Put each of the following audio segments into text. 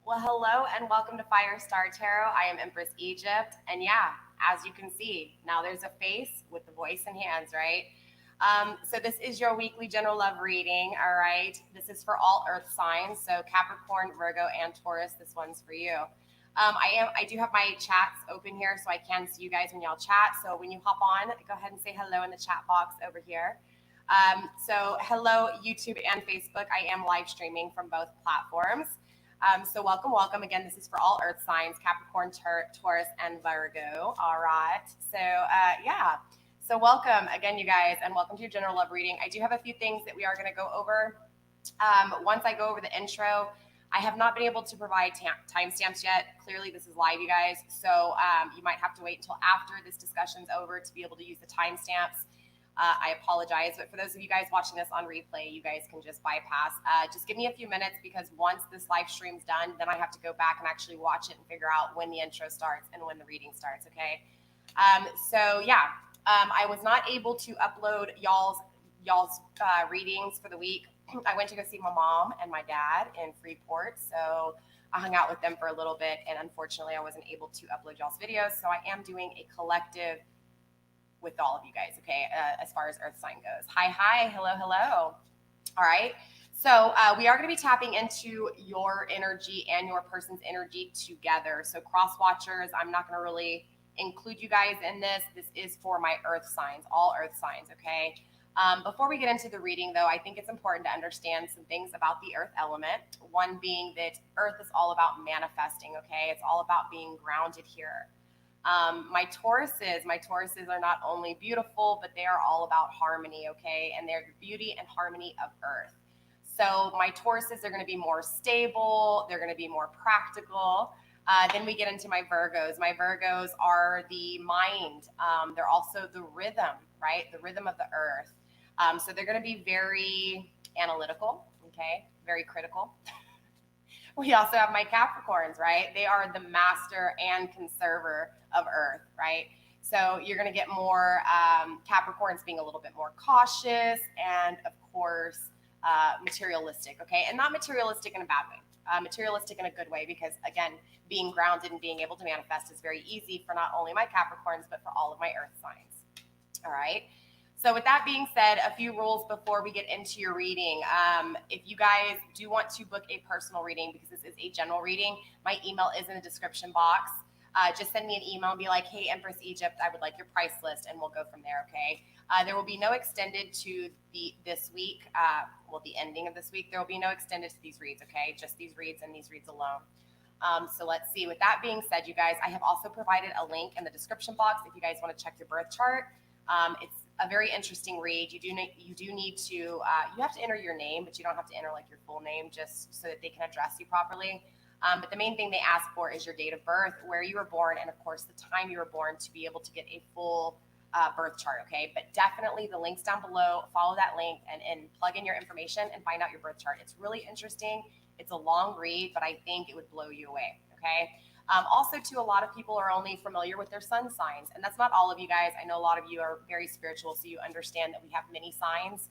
Well, hello and welcome to Firestar Tarot. I am Empress Egypt. And yeah, as you can see, now there's a face with the voice and hands, right? So this is your weekly general love reading, all right? This is for all earth signs. So Capricorn, Virgo, and Taurus, this one's for you. I do have my chats open here so I can see you guys when y'all chat. So when you hop on, go ahead and say hello in the chat box over here. So hello, YouTube and Facebook. I am live streaming from both platforms. So welcome. Again, this is for all earth signs, Capricorn, Taurus, and Virgo. All right. So So welcome again, you guys, and welcome to your general love reading. I do have a few things that we are going to go over. Once I go over the intro, I have not been able to provide timestamps yet. Clearly, this is live, you guys. So you might have to wait until after this discussion's over to be able to use the timestamps. I apologize, but for those of you guys watching this on replay, you guys can just bypass. Just give me a few minutes because once this live stream's done, then I have to go back and actually watch it and figure out when the intro starts and when the reading starts, okay? I was not able to upload y'all's readings for the week. I went to go see my mom and my dad in Freeport, so I hung out with them for a little bit, and unfortunately, I wasn't able to upload y'all's videos, so I am doing a collective with all of you guys, okay, as far as earth sign goes. Hi, hello. All right, so we are going to be tapping into your energy and your person's energy together. So cross watchers, I'm not going to really include you guys in this. This is for my earth signs, all earth signs, okay? Before we get into the reading, though, I think it's important to understand some things about the earth element. One being that earth is all about manifesting, okay? It's all about being grounded here. My Tauruses are not only beautiful, but they are all about harmony, okay? And they're the beauty and harmony of earth. So my Tauruses are going to be more stable. They're going to be more practical. Then we get into my Virgos. My Virgos are the mind. They're also the rhythm, right? The rhythm of the earth. So they're going to be very analytical, okay? Very critical. We also have my Capricorns, right? They are the master and conserver of earth, right? So you're going to get more Capricorns being a little bit more cautious and, of course, materialistic, okay? And not materialistic in a bad way. Materialistic in a good way because, again, being grounded and being able to manifest is very easy for not only my Capricorns, but for all of my earth signs, all right? So with that being said, a few rules before we get into your reading. If you guys do want to book a personal reading, because this is a general reading, my email is in the description box. Just send me an email and be like, hey, Empress Egypt, I would like your price list, and we'll go from there, okay? There will be no extended to this week, the ending of this week. There will be no extended to these reads, okay? Just these reads and these reads alone. So let's see. With that being said, you guys, I have also provided a link in the description box if you guys want to check your birth chart. It's a very interesting read. You do need to, you have to enter your name, but you don't have to enter like your full name just so that they can address you properly. But the main thing they ask for is your date of birth, where you were born, and of course the time you were born to be able to get a full birth chart, okay? But definitely the link's down below. Follow that link and plug in your information and find out your birth chart. It's really interesting. It's a long read, but I think it would blow you away, okay? Also, too, a lot of people are only familiar with their sun signs, and that's not all of you guys. I know a lot of you are very spiritual, so you understand that we have many signs,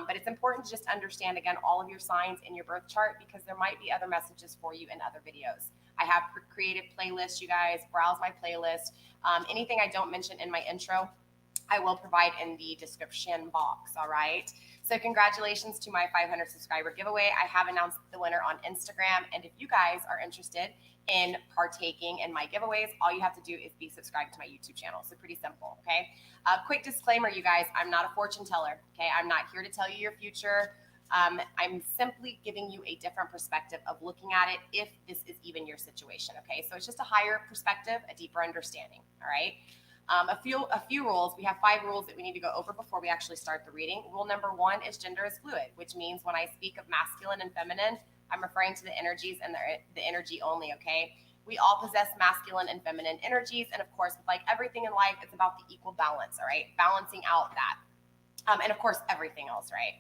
but it's important to just understand, again, all of your signs in your birth chart because there might be other messages for you in other videos. I have created playlists, you guys. Browse my playlist. Anything I don't mention in my intro, I will provide in the description box, all right? So congratulations to my 500 subscriber giveaway. I have announced the winner on Instagram, and if you guys are interested in partaking in my giveaways, all you have to do is be subscribed to my YouTube channel. So pretty simple, okay? Quick disclaimer, you guys, I'm not a fortune teller, okay? I'm not here to tell you your future. I'm simply giving you a different perspective of looking at it if this is even your situation, okay? So it's just a higher perspective, a deeper understanding, all right? A few rules. We have 5 rules that we need to go over before we actually start the reading. Rule number 1 is gender is fluid, which means when I speak of masculine and feminine, I'm referring to the energies and the energy only, okay? We all possess masculine and feminine energies, and of course, like everything in life, it's about the equal balance, all right? Balancing out that. And of course, everything else, right?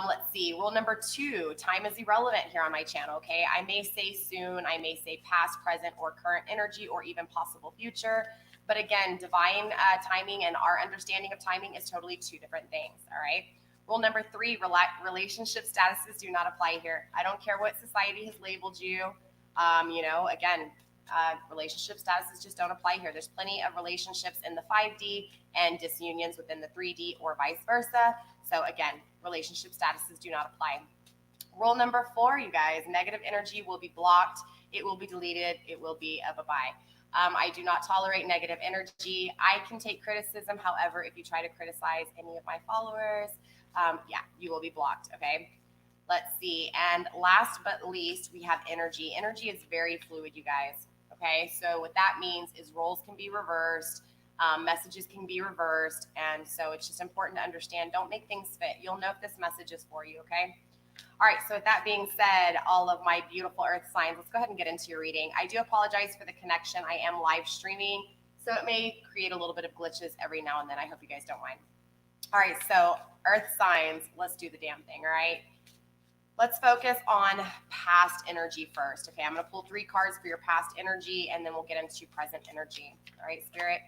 Let's see. Rule number 2, time is irrelevant here on my channel, okay? I may say soon, I may say past, present, or current energy, or even possible future. But again, divine timing and our understanding of timing is totally 2 different things, all right? Rule number 3, relationship statuses do not apply here. I don't care what society has labeled you. Again, relationship statuses just don't apply here. There's plenty of relationships in the 5D and disunions within the 3D or vice versa. So again, relationship statuses do not apply. Rule number 4, you guys, negative energy will be blocked. It will be deleted. It will be a bye-bye. I do not tolerate negative energy. I can take criticism. However, if you try to criticize any of my followers, you will be blocked, okay? Let's see. And last but least, we have energy. Energy is very fluid, you guys, okay? So what that means is roles can be reversed, messages can be reversed, and so it's just important to understand, don't make things fit. You'll know if this message is for you, okay? All right, so with that being said, all of my beautiful earth signs, let's go ahead and get into your reading. I do apologize for the connection. I am live streaming, so it may create a little bit of glitches every now and then. I hope you guys don't mind. All right, so earth signs, let's do the damn thing, all right? Let's focus on past energy first. Okay, I'm going to pull 3 cards for your past energy, and then we'll get into present energy. All right, Spirit?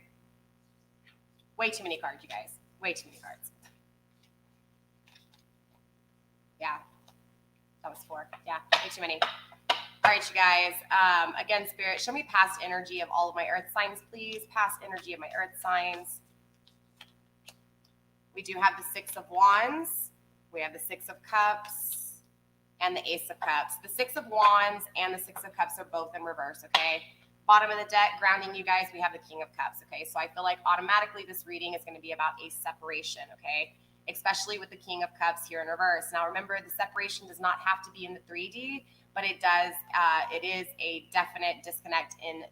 Way too many cards, you guys. Way too many cards. Yeah. That was 4. Yeah, way too many. All right, you guys. Again, Spirit, show me past energy of all of my earth signs, please. Past energy of my earth signs. We do have the 6 of Wands. We have the 6 of Cups and the Ace of Cups. The 6 of Wands and the 6 of Cups are both in reverse, okay? Bottom of the deck, grounding you guys, we have the King of Cups, okay? So I feel like automatically this reading is going to be about a separation, okay? Especially with the King of Cups here in reverse. Now remember, the separation does not have to be in the 3D, but it does. It is a definite disconnect in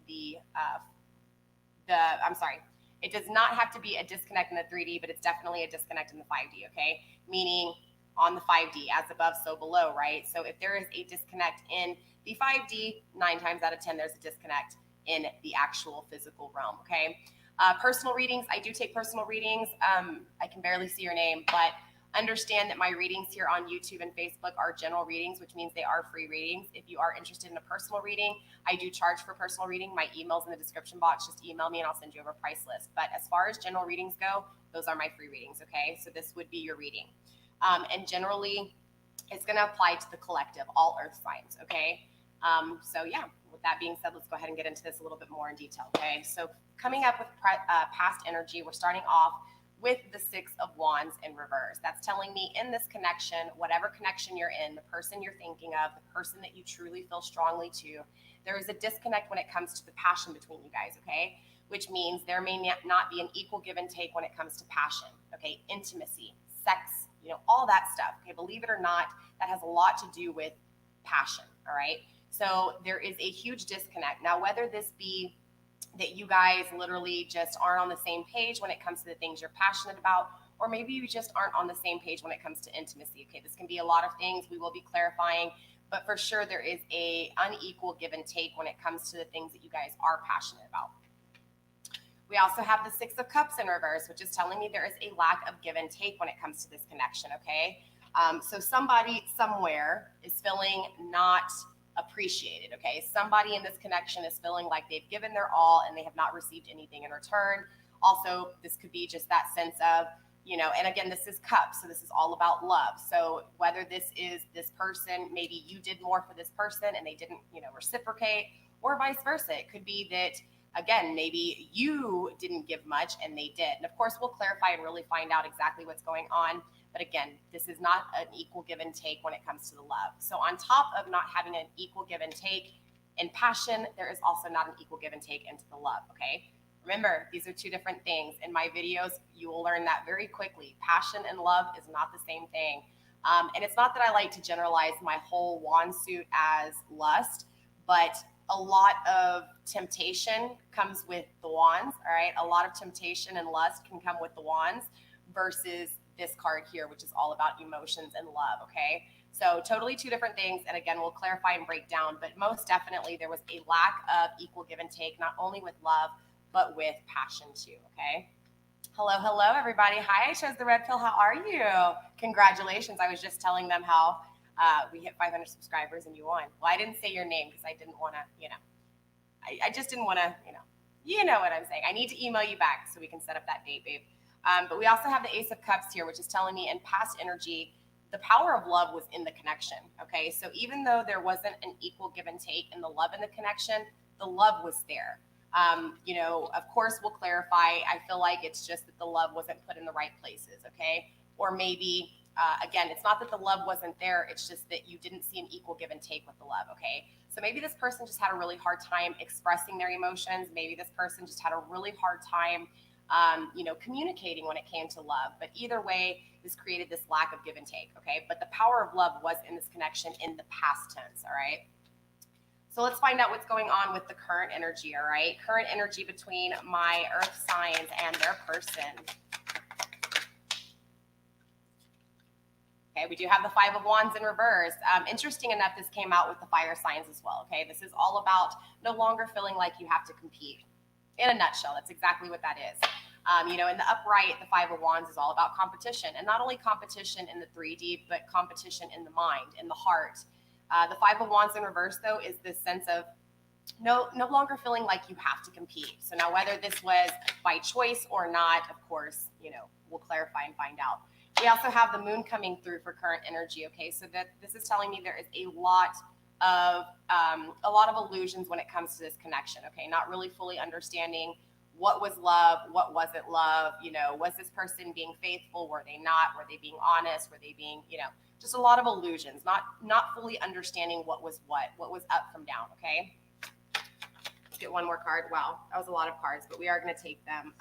it does not have to be a disconnect in the 3D, but it's definitely a disconnect in the 5D, okay? Meaning on the 5D, as above, so below, right? So if there is a disconnect in the 5D, 9 times out of 10, there's a disconnect in the actual physical realm, okay? Personal readings, I do take personal readings. I can barely see your name, but understand that my readings here on YouTube and Facebook are general readings, which means they are free readings. If you are interested in a personal reading, I do charge for personal reading. My email's in the description box. Just email me and I'll send you over a price list. But as far as general readings go, those are my free readings, okay? So this would be your reading. And generally, it's going to apply to the collective, all earth signs, okay? So yeah, with that being said, let's go ahead and get into this a little bit more in detail, okay? So coming up with past energy, we're starting off with the 6 of Wands in reverse. That's telling me in this connection, whatever connection you're in, the person you're thinking of, the person that you truly feel strongly to, there is a disconnect when it comes to the passion between you guys, okay? Which means there may not be an equal give and take when it comes to passion, okay? Intimacy, sex, all that stuff, okay? Believe it or not, that has a lot to do with passion, all right? So there is a huge disconnect. Now, whether this be that you guys literally just aren't on the same page when it comes to the things you're passionate about, or maybe you just aren't on the same page when it comes to intimacy, okay? This can be a lot of things. We will be clarifying, but for sure there is a unequal give and take when it comes to the things that you guys are passionate about. We also have the 6 of Cups in reverse, which is telling me there is a lack of give and take when it comes to this connection, okay? So somebody somewhere is feeling not appreciated, okay? Somebody in this connection is feeling like they've given their all and they have not received anything in return. Also, this could be just that sense of, and again, this is Cups, so this is all about love. So whether this is this person, maybe you did more for this person and they didn't, reciprocate, or vice versa. It could be that, again, maybe you didn't give much and they did. And of course, we'll clarify and really find out exactly what's going on. But again, this is not an equal give and take when it comes to the love. So on top of not having an equal give and take in passion, there is also not an equal give and take into the love, okay? Remember, these are 2 different things. In my videos, you will learn that very quickly. Passion and love is not the same thing. And it's not that I like to generalize my whole wand suit as lust, but a lot of temptation comes with the wands, all right? A lot of temptation and lust can come with the wands versus this card here, which is all about emotions and love, okay? So totally 2 different things. And again, we'll clarify and break down, but most definitely there was a lack of equal give and take, not only with love, but with passion too, okay? Hello, everybody. Hi, I chose the red pill. How are you? Congratulations. I was just telling them how we hit 500 subscribers and you won. Well, I didn't say your name because I didn't want to, I just didn't want to, you know what I'm saying. I need to email you back so we can set up that date, babe. But we also have the Ace of Cups here, which is telling me in past energy, the power of love was in the connection, okay? So even though there wasn't an equal give and take in the love and the connection, the love was there. You know, of course, we'll clarify. I feel like it's just that the love wasn't put in the right places, okay? Or maybe, again, it's not that the love wasn't there. It's just that you didn't see an equal give and take with the love, okay? So maybe this person just had a really hard time expressing their emotions. Maybe this person just had a really hard time, you know, communicating when it came to love. But either way, this created this lack of give and take, okay? But the power of love was in this connection in the past tense, all right? So let's find out what's going on with the current energy, all right? Current energy between my earth signs and their person. Okay, we do have the Five of Wands in reverse. Interesting enough, this came out with the fire signs as well, okay? This is all about no longer feeling like you have to compete. In a nutshell, that's exactly what that is. You know, in the upright, the Five of Wands is all about competition, and not only competition in the 3D, but competition in the mind, in the heart. The Five of Wands in reverse, though, is this sense of no longer feeling like you have to compete. So now whether this was by choice or not, of course, you know, we'll clarify and find out. We also have the moon coming through for current energy, okay? So that this is telling me there is a lot of illusions when it comes to this connection, okay? Not really fully understanding what was love, what wasn't love, you know, was this person being faithful, were they not, were they being honest, were they being, you know, just a lot of illusions, not fully understanding what was up from down, okay? Let's get one more card. Wow, that was a lot of cards, but we are going to take them.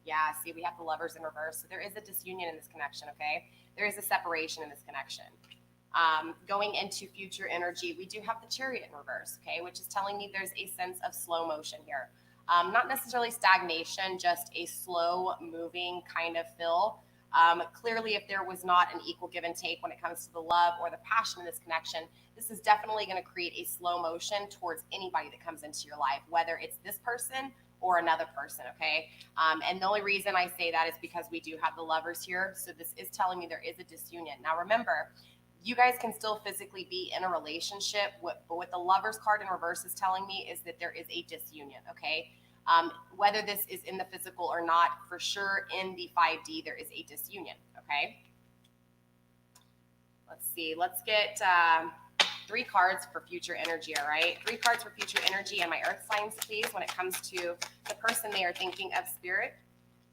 Yeah, see, we have the Lovers in reverse. So there is a disunion in this connection, okay? There is a separation in this connection. Going into future energy, we do have the Chariot in reverse, okay? Which is telling me there's a sense of slow motion here. Not necessarily stagnation, just a slow moving kind of feel. Clearly, if there was not an equal give and take when it comes to the love or the passion in this connection, this is definitely going to create a slow motion towards anybody that comes into your life, whether it's this person or another person, okay? And the only reason I say that is because we do have the Lovers here. So this is telling me there is a disunion. Now remember, you guys can still physically be in a relationship, but what the Lovers card in reverse is telling me is that there is a disunion, okay? Whether this is in the physical or not, for sure in the 5D, there is a disunion, okay? Let's see, let's get 3 cards for future energy, all right? 3 cards for future energy and my earth signs, please, when it comes to the person they are thinking of, spirit.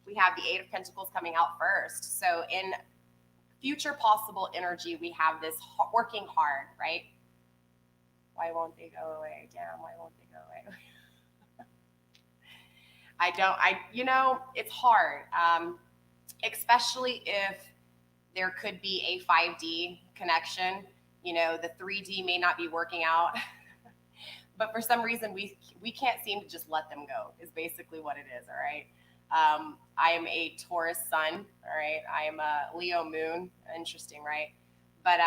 We have the 8 of Pentacles coming out first. So in future possible energy, we have this working hard, right? Why won't they go away? Damn, why won't they go away? you know, it's hard, especially if there could be a 5D connection. You know, the 3D may not be working out, but for some reason we can't seem to just let them go is basically what it is, all right? I am a Taurus sun, all right? I am a Leo moon, interesting, right? But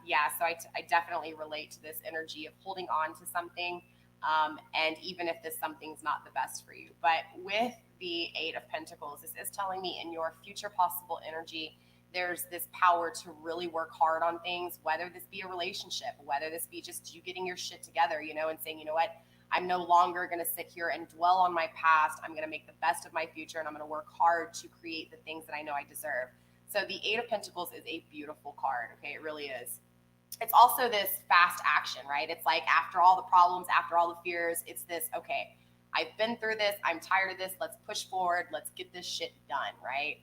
yeah, so I definitely relate to this energy of holding on to something, and even if this something's not the best for you. But with the 8 of Pentacles, this is telling me in your future possible energy, there's this power to really work hard on things, whether this be a relationship, whether this be just you getting your shit together, you know, and saying, you know what, I'm no longer going to sit here and dwell on my past. I'm going to make the best of my future, and I'm going to work hard to create the things that I know I deserve. So the 8 of Pentacles is a beautiful card, okay? It really is. It's also this fast action, right? It's like after all the problems, after all the fears, it's this, okay, I've been through this. I'm tired of this. Let's push forward. Let's get this shit done, right?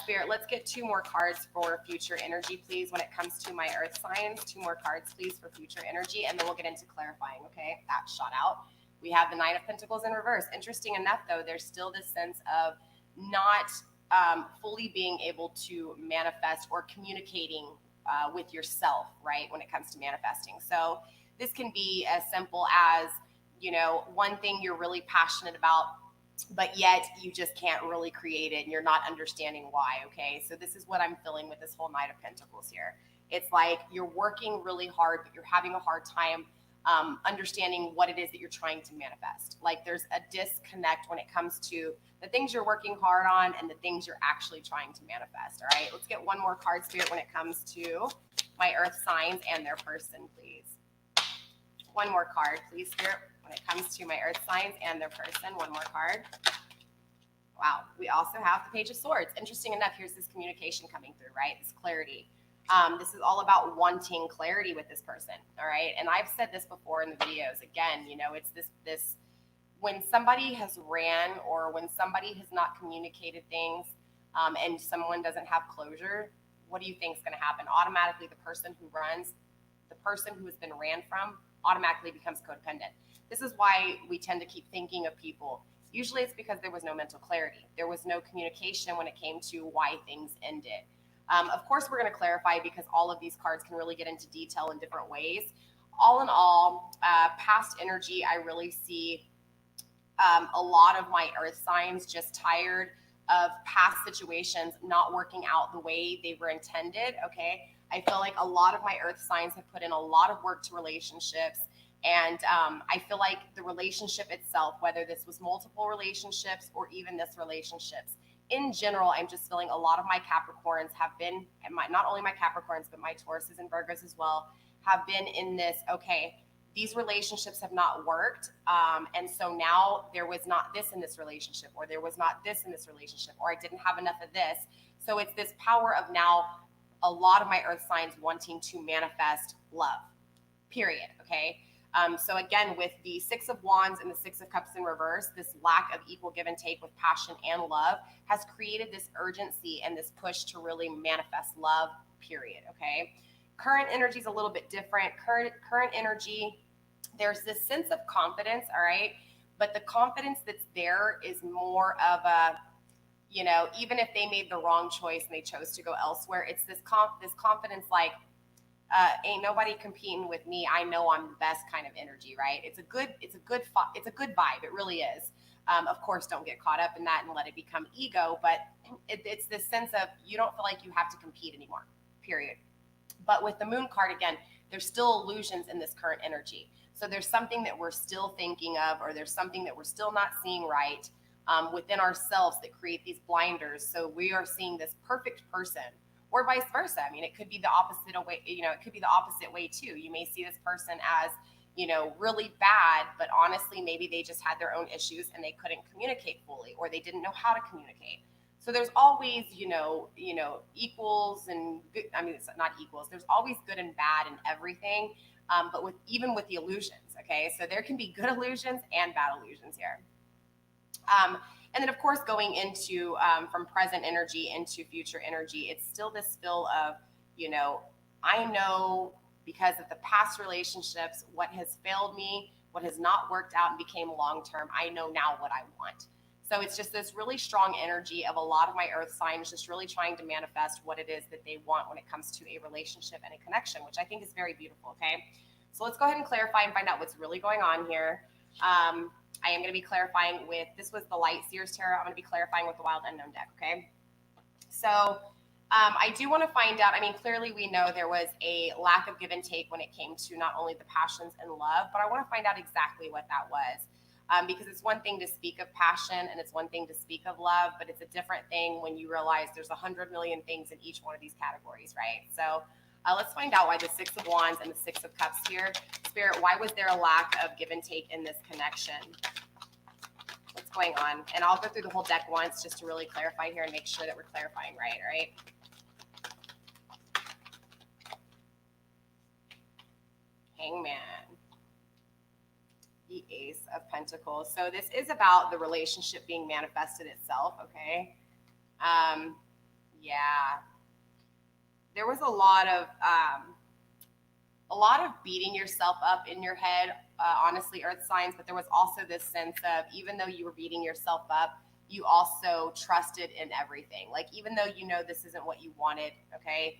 Spirit, let's get 2 more cards for future energy, please, when it comes to my earth signs. 2 more cards, please, for future energy, and then we'll get into clarifying, okay? That shot out. We have the 9 of Pentacles in reverse. Interesting enough, though, there's still this sense of not fully being able to manifest or communicating with yourself, right, when it comes to manifesting. So this can be as simple as, you know, one thing you're really passionate about, but yet you just can't really create it and you're not understanding why, okay? So this is what I'm feeling with this whole Knight of Pentacles here. It's like you're working really hard, but you're having a hard time understanding what it is that you're trying to manifest. Like there's a disconnect when it comes to the things you're working hard on and the things you're actually trying to manifest, all right? Let's get 1 more card, Spirit, when it comes to my earth signs and their person, please. 1 more card, please, Spirit, when it comes to my earth signs and their person. 1 more card. Wow. We also have the Page of Swords. Interesting enough, here's this communication coming through, right? This clarity. This is all about wanting clarity with this person, all right? And I've said this before in the videos. Again, it's this when somebody has ran or when somebody has not communicated things, and someone doesn't have closure, what do you think is going to happen? Automatically, the person who runs, the person who has been ran from, automatically becomes codependent. This is why we tend to keep thinking of people. Usually it's because there was no mental clarity. There was no communication when it came to why things ended. Of course, we're going to clarify because all of these cards can really get into detail in different ways. All in all, past energy, I really see a lot of my earth signs just tired of past situations not working out the way they were intended. Okay. I feel like a lot of my earth signs have put in a lot of work to relationships. And I feel like the relationship itself, whether this was multiple relationships or even this relationships, in general, I'm just feeling a lot of my Capricorns have been, and not only my Capricorns, but my Tauruses and Virgos as well, have been in this, okay, these relationships have not worked. And so now there was not this in this relationship, or there was not this in this relationship, or I didn't have enough of this. So it's this power of now a lot of my earth signs wanting to manifest love, period. Okay. So again, with the Six of Wands and the Six of Cups in reverse, this lack of equal give and take with passion and love has created this urgency and this push to really manifest love, period. Okay. Current energy is a little bit different. Current energy, there's this sense of confidence, all right? But the confidence that's there is more of a, even if they made the wrong choice and they chose to go elsewhere, it's this confidence like, ain't nobody competing with me. I know I'm the best kind of energy, right? It's a good vibe. It really is. Of course, don't get caught up in that and let it become ego. But it's this sense of you don't feel like you have to compete anymore, period. But with the Moon card, again, there's still illusions in this current energy. So there's something that we're still thinking of, or there's something that we're still not seeing right within ourselves that create these blinders. So we are seeing this perfect person, or vice versa. I mean, it could be the opposite way. It could be the opposite way too. You may see this person as, really bad, but honestly, maybe they just had their own issues and they couldn't communicate fully, or they didn't know how to communicate. So there's always, equals and good. I mean, it's not equals. There's always good and bad in everything. But even with the illusions, okay? So there can be good illusions and bad illusions here. And then, of course, going into from present energy into future energy, it's still this feel of, I know because of the past relationships, what has failed me, what has not worked out and became long-term, I know now what I want. So it's just this really strong energy of a lot of my earth signs just really trying to manifest what it is that they want when it comes to a relationship and a connection, which I think is very beautiful, okay? So let's go ahead and clarify and find out what's really going on here. I am going to be clarifying with, this was the Light Seers Tarot. I'm going to be clarifying with the Wild Unknown deck, okay? So I do want to find out, I mean, clearly we know there was a lack of give and take when it came to not only the passions and love, but I want to find out exactly what that was. Because it's one thing to speak of passion and it's one thing to speak of love, but it's a different thing when you realize there's 100 million things in each one of these categories, right? So let's find out why the Six of Wands and the Six of Cups here. Spirit, why was there a lack of give and take in this connection? What's going on? And I'll go through the whole deck once just to really clarify here and make sure that we're clarifying right, all right? Hangman. The Ace of Pentacles. So this is about the relationship being manifested itself, okay? Yeah. There was a lot of beating yourself up in your head, honestly, earth signs, but there was also this sense of, even though you were beating yourself up, you also trusted in everything. Like, even though this isn't what you wanted, okay?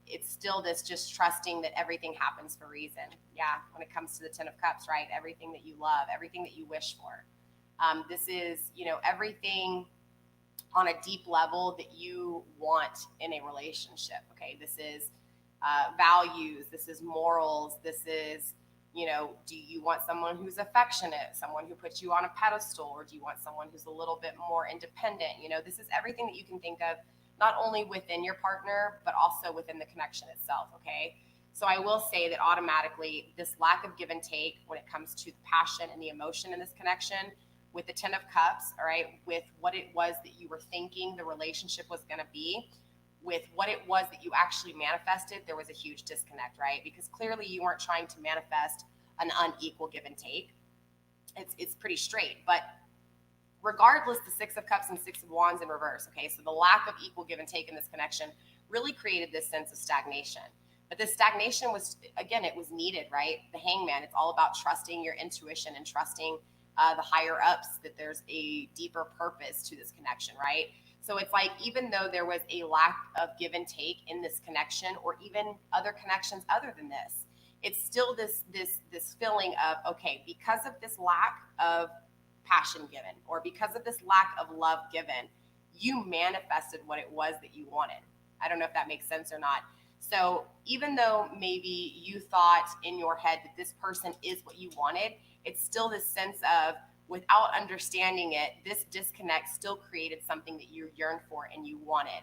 It's still this just trusting that everything happens for a reason. Yeah, when it comes to the Ten of Cups, right? Everything that you love, everything that you wish for. This is, everything on a deep level that you want in a relationship, okay? This is values, this is morals, this is, do you want someone who's affectionate, someone who puts you on a pedestal, or do you want someone who's a little bit more independent? This is everything that you can think of, not only within your partner, but also within the connection itself, okay? So I will say that automatically this lack of give and take when it comes to the passion and the emotion in this connection with the Ten of Cups, all right, with what it was that you were thinking the relationship was going to be, with what it was that you actually manifested, there was a huge disconnect, right? Because clearly you weren't trying to manifest an unequal give and take. It's pretty straight. But regardless, the Six of Cups and Six of Wands in reverse, okay? So the lack of equal give and take in this connection really created this sense of stagnation. But this stagnation was, again, it was needed, right? The Hangman, it's all about trusting your intuition and trusting the higher ups that there's a deeper purpose to this connection, right? So it's like, even though there was a lack of give and take in this connection, or even other connections other than this, it's still this feeling of, okay, because of this lack of passion given, or because of this lack of love given, you manifested what it was that you wanted. I don't know if that makes sense or not. So even though maybe you thought in your head that this person is what you wanted, it's still this sense of, without understanding it, this disconnect still created something that you yearned for and you wanted.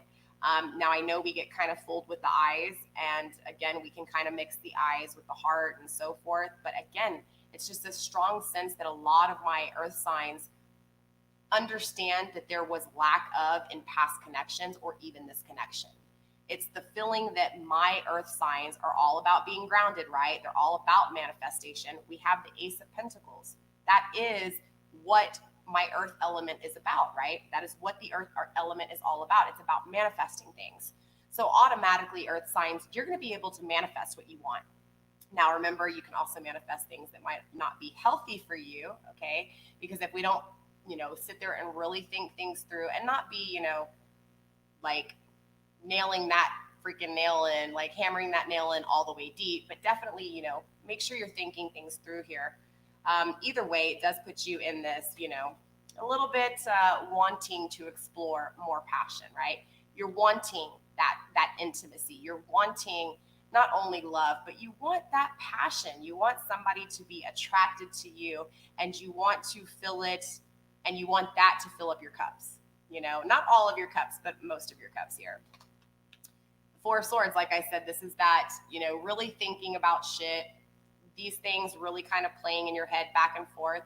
Now, I know we get kind of fooled with the eyes, and again, we can kind of mix the eyes with the heart and so forth. But again, it's just a strong sense that a lot of my earth signs understand that there was lack of in past connections, or even this connection. It's the feeling that my earth signs are all about being grounded, right? They're all about manifestation. We have the Ace of Pentacles. That is what my earth element is about, right? That is what the earth element is all about. It's about manifesting things. So automatically, earth signs, you're going to be able to manifest what you want. Now, remember, you can also manifest things that might not be healthy for you, okay? Because if we don't, sit there and really think things through, and not be, like nailing that freaking nail in, like hammering that nail in all the way deep, but definitely, make sure you're thinking things through here. Either way, it does put you in this, a little bit wanting to explore more passion, right? You're wanting that intimacy. You're wanting not only love, but you want that passion. You want somebody to be attracted to you, and you want to fill it, and you want that to fill up your cups. Not all of your cups, but most of your cups here. Four of Swords, like I said, this is that, really thinking about shit. These things really kind of playing in your head back and forth.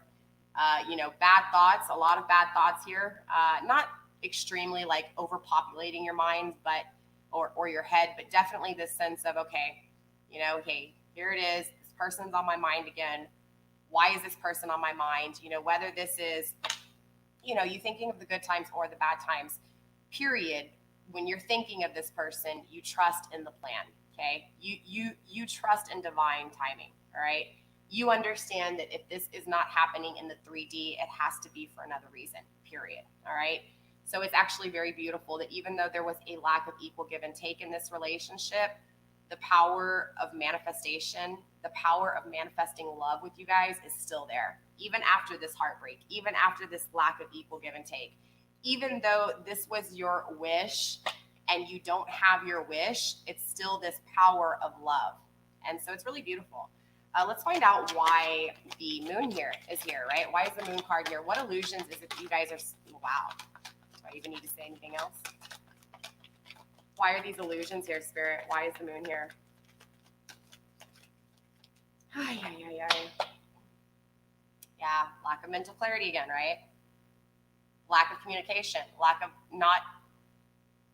Bad thoughts, a lot of bad thoughts here. Not extremely like overpopulating your mind, but or your head, but definitely this sense of, okay, hey, here it is. This person's on my mind again. Why is this person on my mind? Whether this is, you thinking of the good times or the bad times, period. When you're thinking of this person, you trust in the plan, okay? You trust in divine timing, all right? You understand that if this is not happening in the 3D, it has to be for another reason, period, all right? So it's actually very beautiful that even though there was a lack of equal give and take in this relationship, the power of manifestation, the power of manifesting love with you guys is still there, even after this heartbreak, even after this lack of equal give and take. Even though this was your wish and you don't have your wish, it's still this power of love. And so it's really beautiful. Let's find out why the moon is here, right? Why is the moon card here? What illusions is it that you guys are, wow. Do I even need to say anything else? Why are these illusions here, Spirit? Why is the moon here? Yeah, lack of mental clarity again, right? Lack of communication, lack of not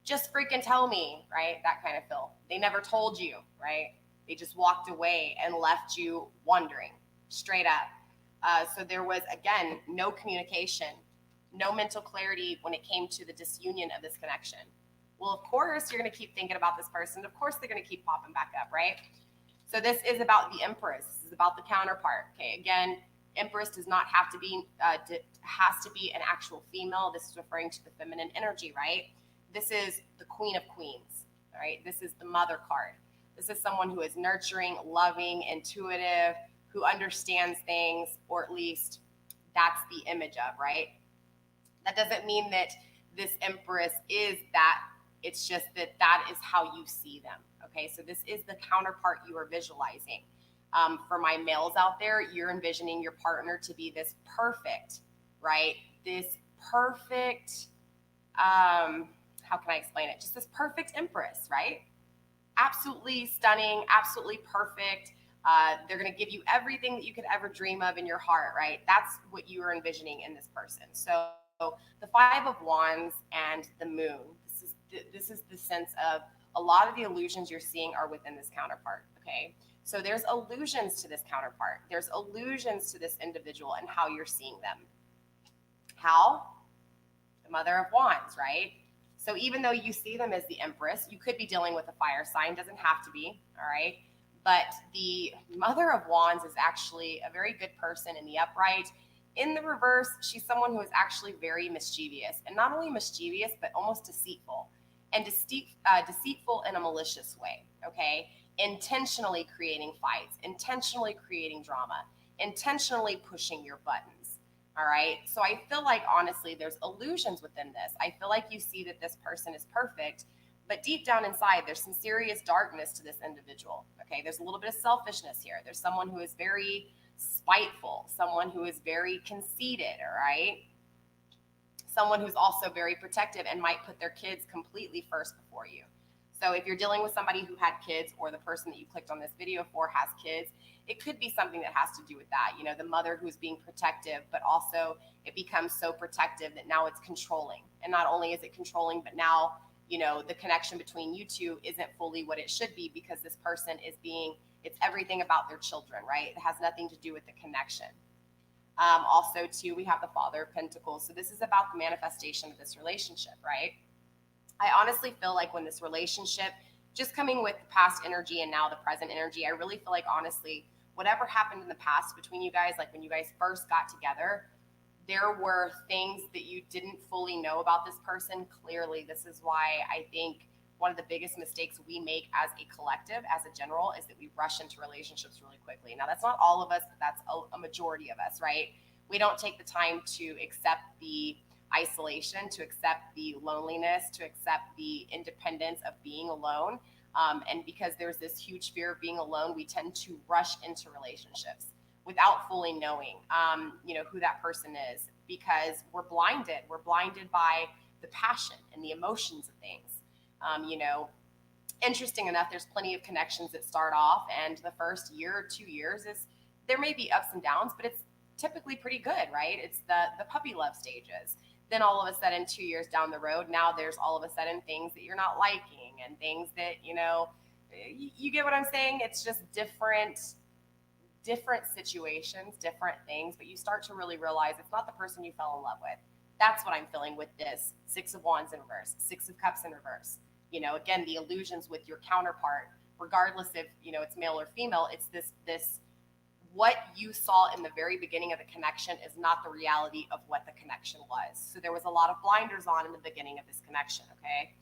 just freaking tell me, right? That kind of feel. They never told you, right? They just walked away and left you wondering, straight up. So there was, again, no communication, no mental clarity when it came to the disunion of this connection. Well, of course, you're going to keep thinking about this person. Of course, they're going to keep popping back up, right? So this is about the Empress. This is about the counterpart. Okay, again, Empress does not have to be, has to be an actual female. This is referring to the feminine energy, right? This is the Queen of Queens, all right? This is the Mother card. This is someone who is nurturing, loving, intuitive, who understands things, or at least that's the image of, right? That doesn't mean that this Empress is that. It's just that that is how you see them, okay? So this is the counterpart you are visualizing. For my males out there, you're envisioning your partner to be this perfect, right? This perfect, how can I explain it? Just this perfect Empress, right? Absolutely stunning, absolutely perfect. They're going to give you everything that you could ever dream of in your heart, right? That's what you are envisioning in this person. So the Five of Wands and the moon, this is the sense of a lot of the illusions you're seeing are within this counterpart, okay? So there's illusions to this counterpart. There's illusions to this individual and how you're seeing them. How? The Mother of Wands, right? So even though you see them as the Empress, you could be dealing with a fire sign, doesn't have to be, all right? But the Mother of Wands is actually a very good person in the upright. In the reverse, she's someone who is actually very mischievous, and not only mischievous, but almost deceitful, and deceitful in a malicious way, okay? Intentionally creating fights, intentionally creating drama, intentionally pushing your buttons, all right? So I feel like, honestly, there's illusions within this. I feel like you see that this person is perfect, but deep down inside, there's some serious darkness to this individual, okay? There's a little bit of selfishness here. There's someone who is very spiteful, someone who is very conceited, all right? Someone who's also very protective and might put their kids completely first before you. So if you're dealing with somebody who had kids, or the person that you clicked on this video for has kids, it could be something that has to do with that. You know, the mother who's being protective, but also it becomes so protective that now it's controlling. And not only is it controlling, but now, you know, the connection between you two isn't fully what it should be, because this person is being, it's everything about their children, right? It has nothing to do with the connection. Also, too, we have the Father of Pentacles. So this is about the manifestation of this relationship, right? I honestly feel like when this relationship, just coming with the past energy and now the present energy, I really feel like, honestly, whatever happened in the past between you guys, like when you guys first got together, there were things that you didn't fully know about this person. Clearly, this is why I think one of the biggest mistakes we make as a collective, as a general, is that we rush into relationships really quickly. Now, that's not all of us, but that's a majority of us, right? We don't take the time to accept the isolation, to accept the loneliness, to accept the independence of being alone. And because there's this huge fear of being alone, we tend to rush into relationships without fully knowing, you know, who that person is, because we're blinded. We're blinded by the passion and the emotions of things. You know, interesting enough, there's plenty of connections that start off, and the first year or 2 years is, there may be ups and downs, but it's typically pretty good, right? It's the puppy love stages. Then all of a sudden, 2 years down the road, now there's all of a sudden things that you're not liking, and things that, you know, you get what I'm saying? It's just different situations, different things, but you start to really realize it's not the person you fell in love with. That's what I'm feeling with this Six of Wands in reverse, Six of Cups in reverse. You know, again, the illusions with your counterpart, regardless if, you know, it's male or female, it's this what you saw in the very beginning of the connection is not the reality of what the connection was. So there was a lot of blinders on in the beginning of this connection, okay?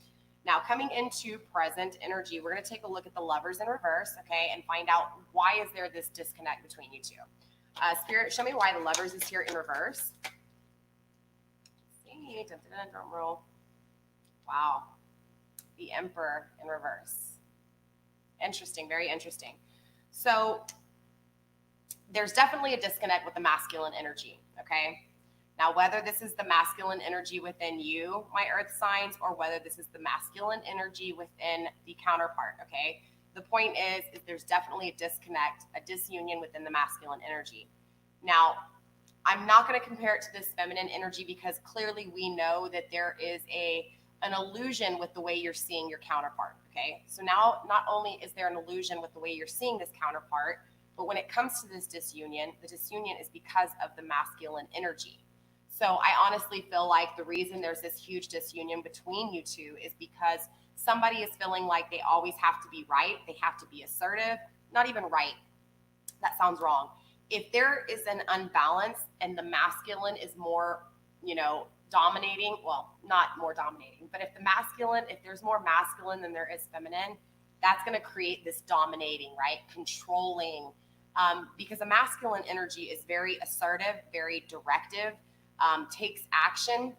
Now, coming into present energy, we're going to take a look at the Lovers in reverse, okay, and find out why is there this disconnect between you two. Spirit, show me why the Lovers is here in reverse. Let's see, drum roll. Wow. The Emperor in reverse. Interesting, very interesting. So there's definitely a disconnect with the masculine energy, okay? Now, whether this is the masculine energy within you, my earth signs, or whether this is the masculine energy within the counterpart, okay? The point is there's definitely a disconnect, a disunion within the masculine energy. Now, I'm not going to compare it to this feminine energy, because clearly we know that there is an illusion with the way you're seeing your counterpart, okay? So now, not only is there an illusion with the way you're seeing this counterpart, but when it comes to this disunion, the disunion is because of the masculine energy. So I honestly feel like the reason there's this huge disunion between you two is because somebody is feeling like they always have to be right. They have to be assertive, not even right. That sounds wrong. If there is an unbalance and the masculine is more, you know, dominating, well, not more dominating, but if there's more masculine than there is feminine, that's going to create this dominating, right? Controlling, because a masculine energy is very assertive, very directive, takes action.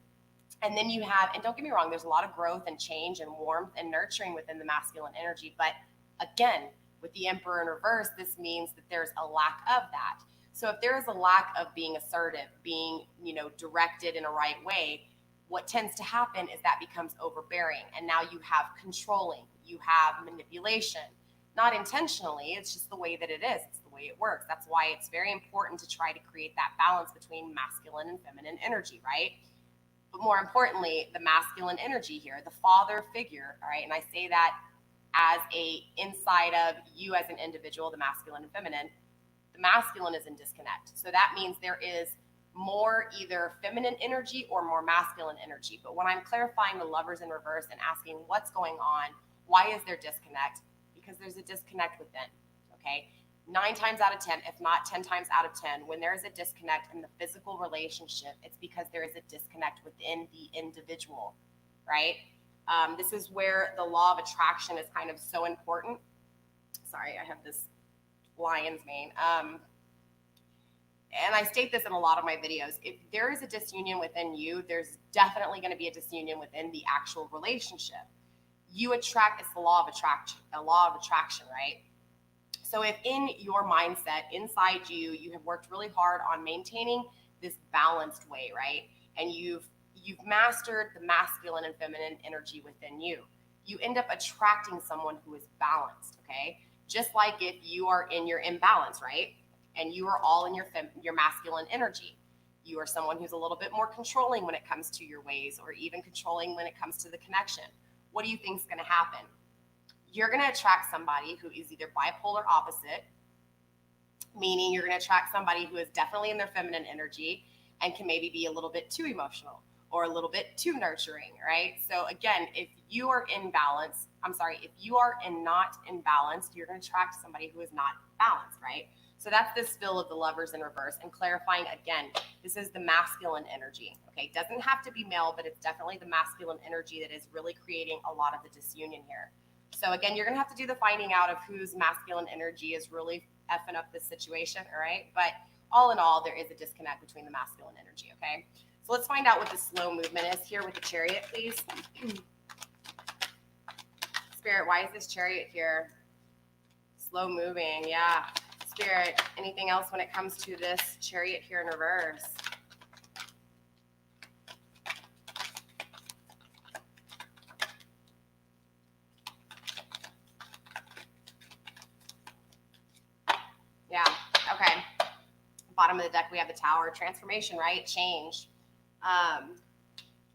And then you have, and don't get me wrong, there's a lot of growth and change and warmth and nurturing within the masculine energy. But again, with the Emperor in reverse, this means that there's a lack of that. So if there is a lack of being assertive, being, you know, directed in a right way, what tends to happen is that becomes overbearing. And now you have controlling, you have manipulation, not intentionally. It's just the way that it is. It's the way it works. That's why it's very important to try to create that balance between masculine and feminine energy, right? But more importantly, the masculine energy here, the father figure, all right? And I say that as a inside of you as an individual, the masculine and feminine. The masculine is in disconnect. So that means there is more either feminine energy or more masculine energy. But when I'm clarifying the lovers in reverse and asking what's going on, why is there disconnect? Because there's a disconnect within, okay? 9 times out of 10, if not 10 times out of 10, when there is a disconnect in the physical relationship, it's because there is a disconnect within the individual, right? This is where the law of attraction is kind of so important. Sorry, I have this lion's mane. And I state this in a lot of my videos. If there is a disunion within you, there's definitely going to be a disunion within the actual relationship. You attract, it's the law of attraction, right? So if in your mindset, inside you, you have worked really hard on maintaining this balanced way, right? And you've mastered the masculine and feminine energy within you. You end up attracting someone who is balanced, okay? Just like if you are in your imbalance, right? And you are all in your masculine energy. You are someone who's a little bit more controlling when it comes to your ways, or even controlling when it comes to the connection. What do you think is going to happen? You're going to attract somebody who is either bipolar opposite, meaning you're going to attract somebody who is definitely in their feminine energy and can maybe be a little bit too emotional or a little bit too nurturing, right? So again, if you are if you are not in balance, you're going to attract somebody who is not balanced, right? So that's the spill of the lovers in reverse. And clarifying again, this is the masculine energy, okay? It doesn't have to be male, but it's definitely the masculine energy that is really creating a lot of the disunion here. So again, you're going to have to do the finding out of whose masculine energy is really effing up this situation, all right? But all in all, there is a disconnect between the masculine energy, okay? So let's find out what the slow movement is here with the Chariot, please. Spirit, why is this Chariot here? Slow moving, yeah. Spirit, anything else when it comes to this Chariot here in reverse? Yeah, okay. Bottom of the deck, we have the Tower. Transformation, right? Change.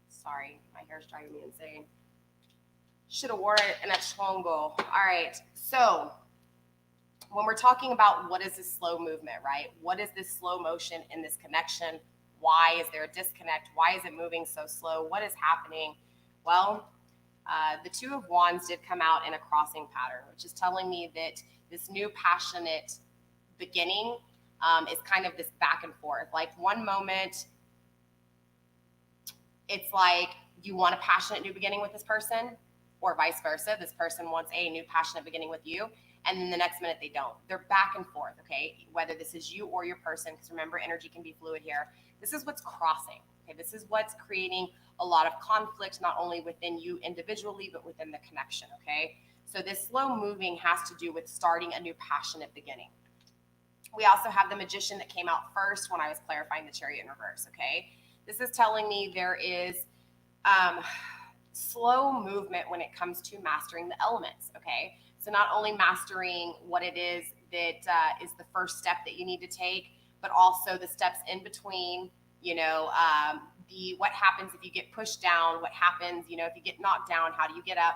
Sorry, my hair's driving me insane. Should have worn it in a chongo. All right, so when we're talking about what is this slow movement, right? What is this slow motion in this connection? Why is there a disconnect? Why is it moving so slow? What is happening? Well, the Two of Wands did come out in a crossing pattern, which is telling me that this new passionate beginning is kind of this back and forth. Like one moment, it's like you want a passionate new beginning with this person, or vice versa. This person wants a new passionate beginning with you, and then the next minute they don't. They're back and forth, okay? Whether this is you or your person, because remember, energy can be fluid here. This is what's crossing, okay? This is what's creating a lot of conflict, not only within you individually, but within the connection, okay? So this slow moving has to do with starting a new passionate beginning. We also have the Magician that came out first when I was clarifying the Chariot in reverse, okay? This is telling me there is slow movement when it comes to mastering the elements, okay? So not only mastering what it is that is the first step that you need to take, but also the steps in between, what happens if you get pushed down, what happens, if you get knocked down, how do you get up?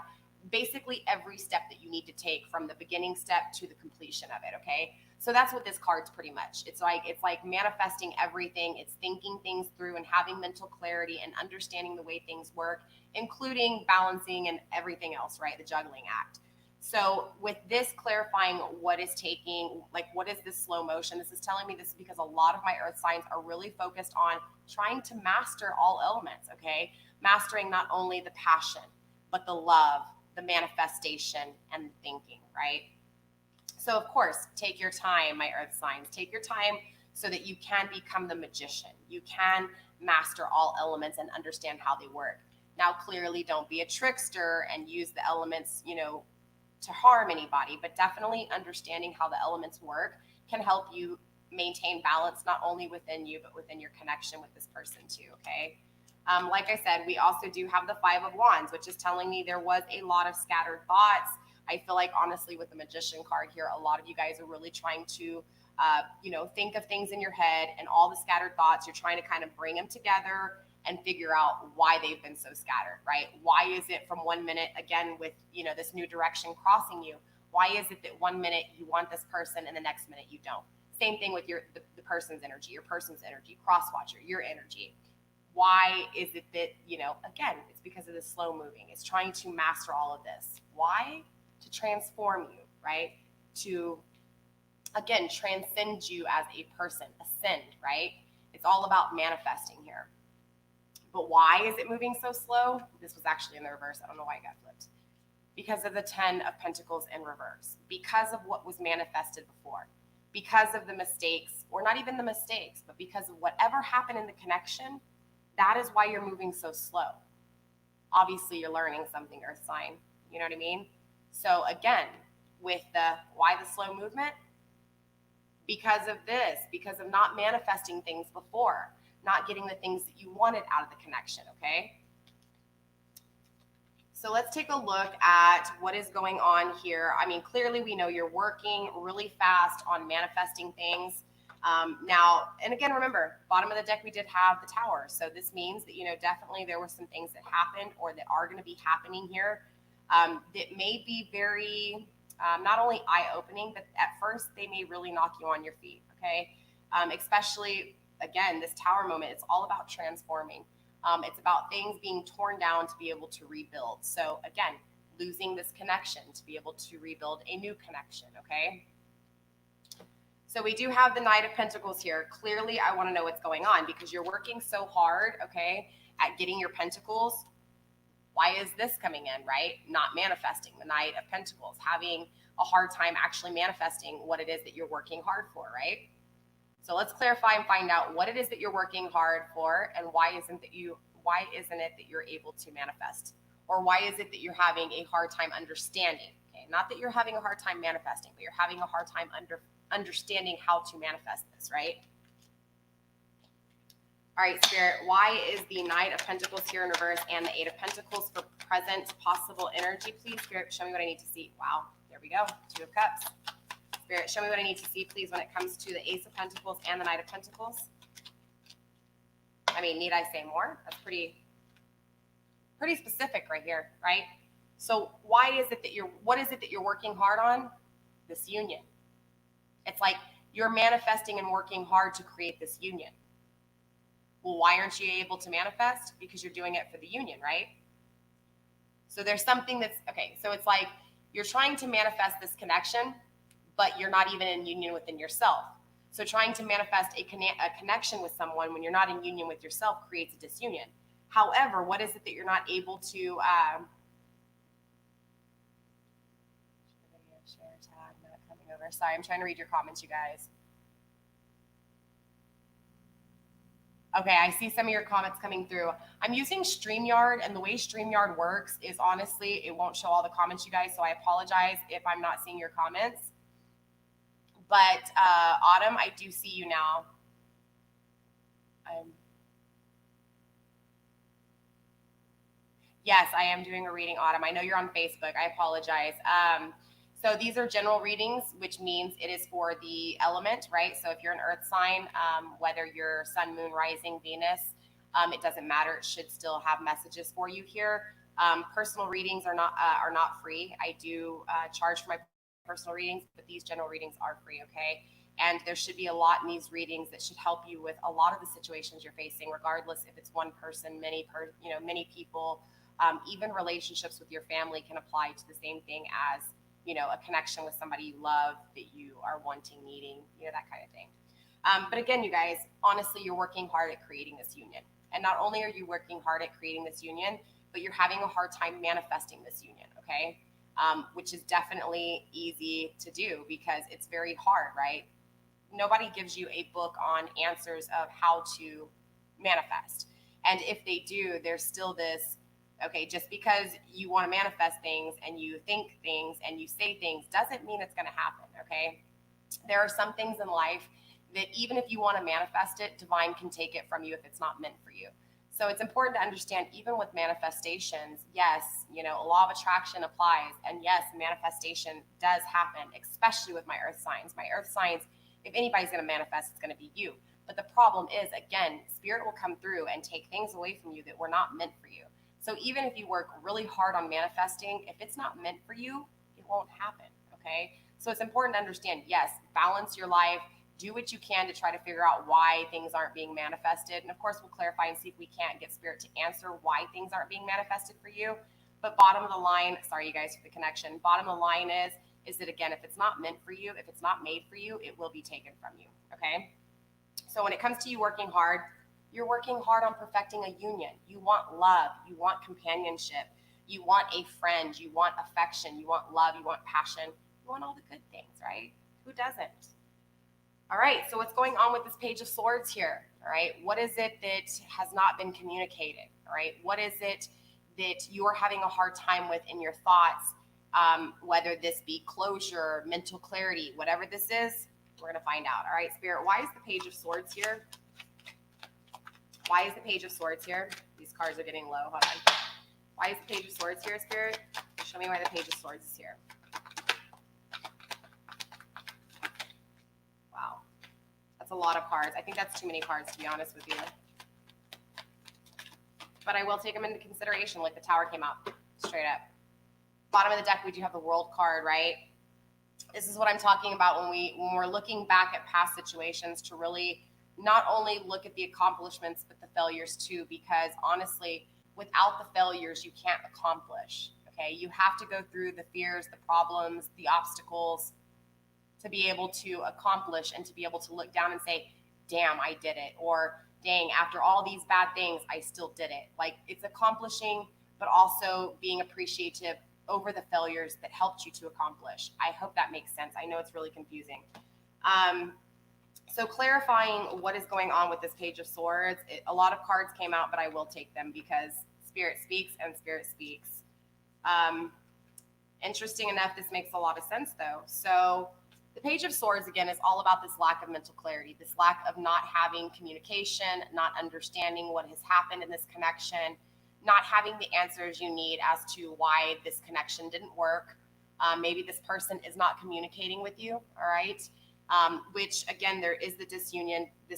Basically every step that you need to take from the beginning step to the completion of it, okay? So that's what this card's pretty much. It's like manifesting everything. It's thinking things through and having mental clarity and understanding the way things work, including balancing and everything else, right? The juggling act. So with this clarifying what is this slow motion, this is telling me this is because a lot of my earth signs are really focused on trying to master all elements, okay? Mastering not only the passion, but the love, the manifestation, and the thinking, right? So of course, take your time, my earth signs. Take your time so that you can become the magician. You can master all elements and understand how they work. Now, clearly, don't be a trickster and use the elements, to harm anybody, but definitely understanding how the elements work can help you maintain balance, not only within you, but within your connection with this person too, okay? Like I said, we also do have the Five of Wands, which is telling me there was a lot of scattered thoughts. I feel like, honestly, with the Magician card here, a lot of you guys are really trying to, think of things in your head, and all the scattered thoughts, you're trying to kind of bring them together, and figure out why they've been so scattered, right? Why is it from 1 minute, again, with, this new direction crossing you? Why is it that 1 minute you want this person and the next minute you don't? Same thing with the person's energy, your person's energy, cross-watcher, your energy. Why is it that, again, it's because of the slow moving. It's trying to master all of this. Why? To transform you, right? To, again, transcend you as a person, ascend, right? It's all about manifesting here. But why is it moving so slow? This was actually in the reverse. I don't know why it got flipped. Because of the 10 of Pentacles in reverse. Because of what was manifested before. Because of the mistakes, or not even the mistakes, but because of whatever happened in the connection, that is why you're moving so slow. Obviously, you're learning something, Earth sign. You know what I mean? So again, with why the slow movement? Because of this, because of not manifesting things before, not getting the things that you wanted out of the connection, okay? So let's take a look at what is going on here. I mean, clearly we know you're working really fast on manifesting things. Now, and again, remember, bottom of the deck, we did have the Tower. So this means that, definitely there were some things that happened or that are going to be happening here that may be very, not only eye-opening, but at first they may really knock you on your feet, okay? Especially, again, this Tower moment, it's all about transforming. It's about things being torn down to be able to rebuild. So again, losing this connection to be able to rebuild a new connection, okay? So we do have the Knight of Pentacles here. Clearly, I want to know what's going on because you're working so hard, okay, at getting your Pentacles. Why is this coming in, right? Not manifesting. The Knight of Pentacles, having a hard time actually manifesting what it is that you're working hard for, right? So let's clarify and find out what it is that you're working hard for and why isn't it that you're able to manifest? Or why is it that you're having a hard time understanding? Okay, not that you're having a hard time manifesting, but you're having a hard time understanding how to manifest this, right? All right, Spirit, why is the Knight of Pentacles here in reverse and the Eight of Pentacles for present possible energy? Please, Spirit, show me what I need to see. Wow, there we go. Two of Cups. Spirit, show me what I need to see, please, when it comes to the Ace of Pentacles and the Knight of Pentacles. I mean, need I say more? That's pretty specific right here, right? So what is it that you're working hard on? This union. It's like you're manifesting and working hard to create this union. Well, why aren't you able to manifest? Because you're doing it for the union, right? So there's something that's, okay, so it's like you're trying to manifest this connection, but you're not even in union within yourself. So trying to manifest a connection with someone when you're not in union with yourself creates a disunion. However, what is it that you're not able to share tag not coming over? Sorry, I'm trying to read your comments, you guys. Okay, I see some of your comments coming through. I'm using StreamYard, and the way StreamYard works is honestly, it won't show all the comments, you guys, so I apologize if I'm not seeing your comments. But Autumn, I do see you now. Yes, I am doing a reading, Autumn. I know you're on Facebook. I apologize. So these are general readings, which means it is for the element, right? So if you're an earth sign, whether you're sun, moon, rising, Venus, it doesn't matter. It should still have messages for you here. Personal readings are not free. I do charge for my personal readings, but these general readings are free, okay? And there should be a lot in these readings that should help you with a lot of the situations you're facing, regardless if it's one person, many people, even relationships with your family can apply to the same thing as, a connection with somebody you love that you are wanting, needing, that kind of thing. But again, you guys, honestly, you're working hard at creating this union. And not only are you working hard at creating this union, but you're having a hard time manifesting this union, okay? Which is definitely easy to do because it's very hard, right? Nobody gives you a book on answers of how to manifest. And if they do, there's still this, okay, just because you want to manifest things and you think things and you say things doesn't mean it's going to happen, okay? There are some things in life that even if you want to manifest it, divine can take it from you if it's not meant for you. So it's important to understand, even with manifestations, yes, law of attraction applies. And yes, manifestation does happen, especially with my earth signs. My earth signs, if anybody's going to manifest, it's going to be you. But the problem is, again, spirit will come through and take things away from you that were not meant for you. So even if you work really hard on manifesting, if it's not meant for you, it won't happen, okay? So it's important to understand, yes, balance your life, do what you can to try to figure out why things aren't being manifested. And of course, we'll clarify and see if we can't get spirit to answer why things aren't being manifested for you. But bottom of the line, sorry you guys for the connection, bottom of the line is that, again, if it's not meant for you, if it's not made for you, it will be taken from you, okay? So when it comes to you working hard, you're working hard on perfecting a union. You want love, you want companionship, you want a friend, you want affection, you want love, you want passion, you want all the good things, right? Who doesn't? All right, so what's going on with this Page of Swords here? All right, what is it that has not been communicated? All right, what is it that you're having a hard time with in your thoughts? Whether this be closure, mental clarity, whatever this is, we're gonna find out. All right, Spirit, why is the Page of Swords here? Why is the Page of Swords here? These cards are getting low, hold on. Why is the Page of Swords here, Spirit? Show me why the Page of Swords is here. Wow, that's a lot of cards. I think that's too many cards, to be honest with you. But I will take them into consideration, like the Tower came out, straight up. Bottom of the deck, we do have the World card, right? This is what I'm talking about when we're looking back at past situations, to really not only look at the accomplishments, but the failures too, because honestly, without the failures, you can't accomplish, okay? You have to go through the fears, the problems, the obstacles to be able to accomplish and to be able to look down and say, damn, I did it. Or dang, after all these bad things, I still did it. Like, it's accomplishing, but also being appreciative over the failures that helped you to accomplish. I hope that makes sense. I know it's really confusing. So clarifying what is going on with this Page of Swords, a lot of cards came out, but I will take them because Spirit speaks and Spirit speaks. Interesting enough, this makes a lot of sense though. So the Page of Swords, again, is all about this lack of mental clarity, this lack of not having communication, not understanding what has happened in this connection, not having the answers you need as to why this connection didn't work. Maybe this person is not communicating with you, all right? Which, again, there is this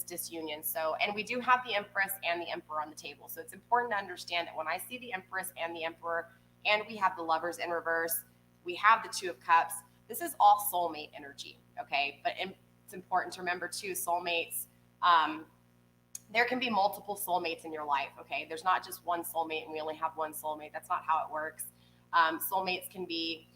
disunion. So, and we do have the Empress and the Emperor on the table. So it's important to understand that when I see the Empress and the Emperor, and we have the Lovers in reverse, we have the Two of Cups, this is all soulmate energy, okay? But it's important to remember too, soulmates, there can be multiple soulmates in your life, okay? There's not just one soulmate and we only have one soulmate. That's not how it works. Soulmates can be,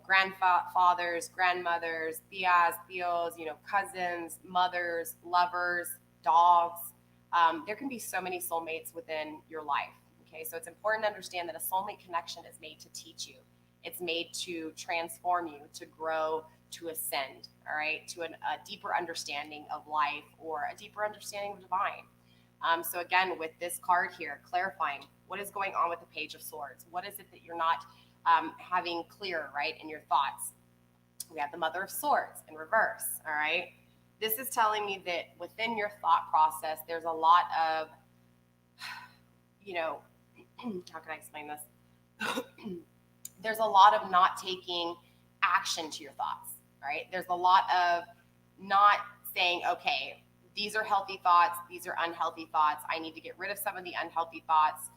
grandfathers, grandmothers, tias, tios, cousins, mothers, lovers, dogs. There can be so many soulmates within your life, okay? So it's important to understand that a soulmate connection is made to teach you. It's made to transform you, to grow, to ascend, all right, to a deeper understanding of life or a deeper understanding of divine. So again, with this card here, clarifying what is going on with the Page of Swords. What is it that you're not having clear, right, in your thoughts? We have the Mother of Swords in reverse, all right? This is telling me that within your thought process, there's a lot of, how can I explain this? There's a lot of not taking action to your thoughts, right? There's a lot of not saying, okay, these are healthy thoughts, these are unhealthy thoughts. I need to get rid of some of the unhealthy thoughts.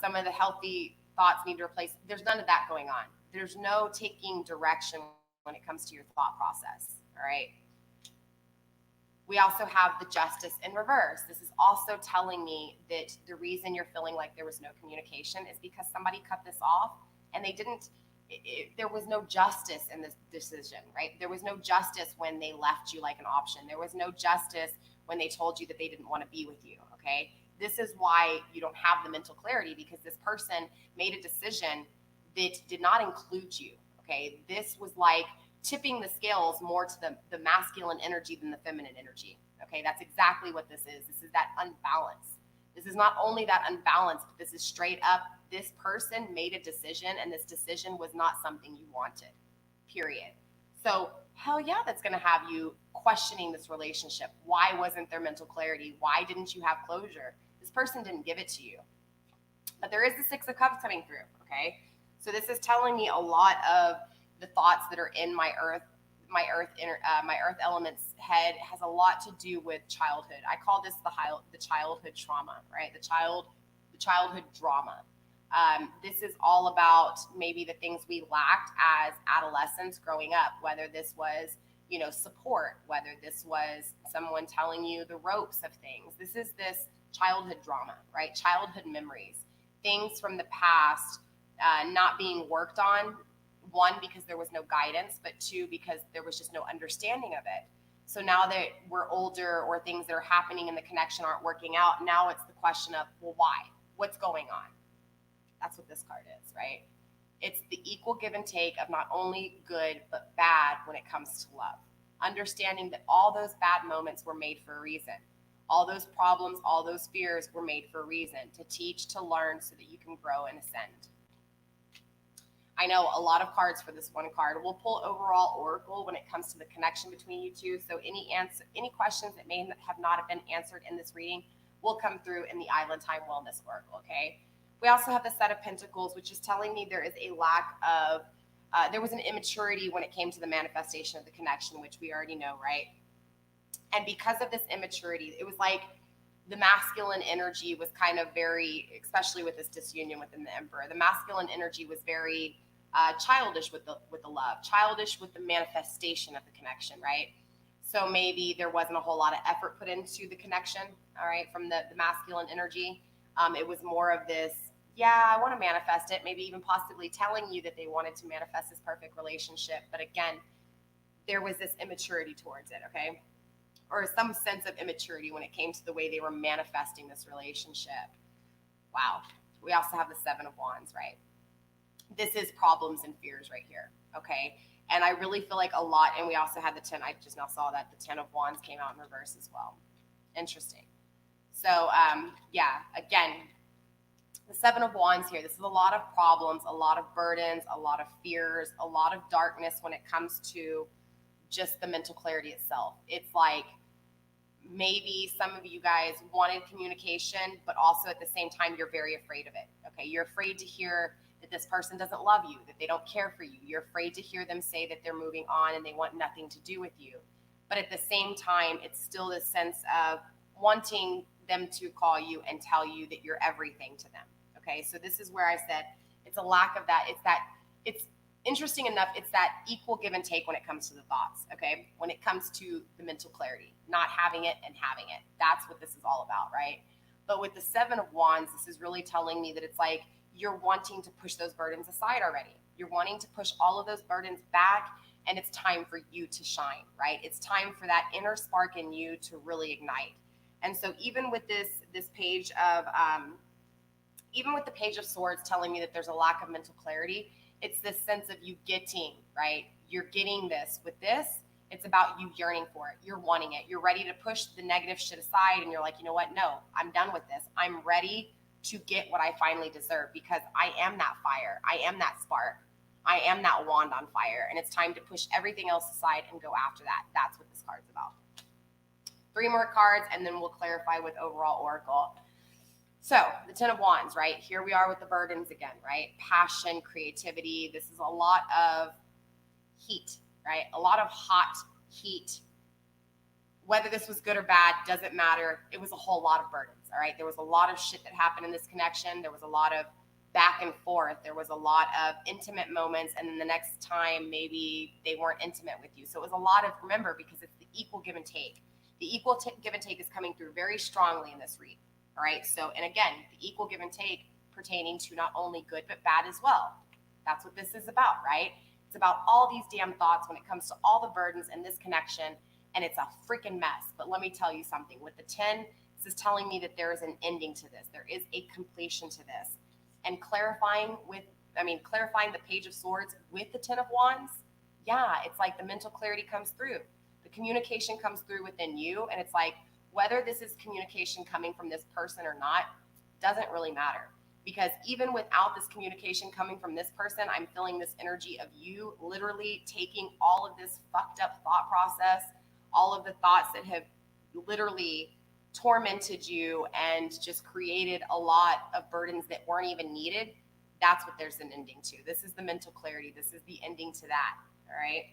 Some of the healthy thoughts need to replace. There's none of that going on. There's no taking direction when it comes to your thought process, all right? We also have the Justice in reverse. This is also telling me that the reason you're feeling like there was no communication is because somebody cut this off and they didn't, there was no justice in this decision, right? There was no justice when they left you like an option. There was no justice when they told you that they didn't want to be with you, okay? This is why you don't have the mental clarity, because this person made a decision that did not include you, okay? This was like tipping the scales more to the masculine energy than the feminine energy, okay? That's exactly what this is. This is that unbalance. This is not only that unbalance, but this is straight up, this person made a decision and this decision was not something you wanted, period. So hell yeah, that's going to have you questioning this relationship. Why wasn't there mental clarity? Why didn't you have closure? This person didn't give it to you. But there is the Six of Cups coming through, okay? So this is telling me a lot of the thoughts that are in my my earth element's head has a lot to do with childhood. I call this the childhood trauma, right? The childhood drama. This is all about maybe the things we lacked as adolescents growing up, whether this was, support, whether this was someone telling you the ropes of things. This is this childhood drama, right? Childhood memories, things from the past not being worked on. One, because there was no guidance, but two, because there was just no understanding of it. So now that we're older, or things that are happening in the connection aren't working out, now it's the question of, well, why? What's going on? That's what this card is, right? It's the equal give and take of not only good, but bad when it comes to love. Understanding that all those bad moments were made for a reason. All those problems, all those fears were made for a reason, to teach, to learn, so that you can grow and ascend. I know a lot of cards for this one card. We'll pull overall oracle when it comes to the connection between you two. So any questions that may have not been answered in this reading will come through in the Island Time Wellness Oracle, okay? We also have the Set of Pentacles, which is telling me there is a lack of, there was an immaturity when it came to the manifestation of the connection, which we already know, right? And because of this immaturity, it was like the masculine energy was kind of very, especially with this disunion within the Emperor, the masculine energy was very childish with the love, childish with the manifestation of the connection, right? So maybe there wasn't a whole lot of effort put into the connection, all right, from the masculine energy. It was more of this, yeah, I want to manifest it, maybe even possibly telling you that they wanted to manifest this perfect relationship. But again, there was this immaturity towards it, okay? Or some sense of immaturity when it came to the way they were manifesting this relationship. Wow. We also have the Seven of Wands, right? This is problems and fears right here, okay? And I really feel like a lot, and we also had the 10, I just now saw that the 10 of Wands came out in reverse as well. Interesting. So, yeah, again, the Seven of Wands here, this is a lot of problems, a lot of burdens, a lot of fears, a lot of darkness when it comes to just the mental clarity itself. It's like maybe some of you guys wanted communication, but also at the same time, you're very afraid of it, okay? You're afraid to hear that this person doesn't love you, that they don't care for you. You're afraid to hear them say that they're moving on and they want nothing to do with you. But at the same time, it's still this sense of wanting them to call you and tell you that you're everything to them, okay? So this is where I said it's a lack of that. It's interesting enough, it's that equal give and take when it comes to the thoughts, okay? When it comes to the mental clarity, not having it and having it. That's what this is all about, right? But with the Seven of Wands, this is really telling me that it's like you're wanting to push those burdens aside already. You're wanting to push all of those burdens back, and it's time for you to shine, right? It's time for that inner spark in you to really ignite. And so even with this page of, even with the Page of Swords telling me that there's a lack of mental clarity, it's this sense of you getting, right? You're getting this. With this, it's about you yearning for it. You're wanting it. You're ready to push the negative shit aside, and you're like, you know what? No, I'm done with this. I'm ready to get what I finally deserve, because I am that fire. I am that spark. I am that wand on fire, and it's time to push everything else aside and go after that. That's what this card's about. 3 more cards, and then we'll clarify with overall oracle. So the 10 of Wands, right? Here we are with the burdens again, right? Passion, creativity. This is a lot of heat, right? A lot of hot heat. Whether this was good or bad, doesn't matter. It was a whole lot of burdens, all right? There was a lot of shit that happened in this connection. There was a lot of back and forth. There was a lot of intimate moments, and then the next time maybe they weren't intimate with you. So it was a lot of, remember, because it's the equal give and take. The equal give and take is coming through very strongly in this read, all right? So, and again, the equal give and take pertaining to not only good, but bad as well. That's what this is about, right? It's about all these damn thoughts when it comes to all the burdens in this connection, and it's a freaking mess. But let me tell you something. With the 10, this is telling me that there is an ending to this. There is a completion to this. And clarifying the Page of Swords with the 10 of Wands, yeah, it's like the mental clarity comes through. The communication comes through within you, and it's like, whether this is communication coming from this person or not, doesn't really matter. Because even without this communication coming from this person, I'm feeling this energy of you literally taking all of this fucked up thought process, all of the thoughts that have literally tormented you and just created a lot of burdens that weren't even needed. That's what there's an ending to. This is the mental clarity. This is the ending to that, all right?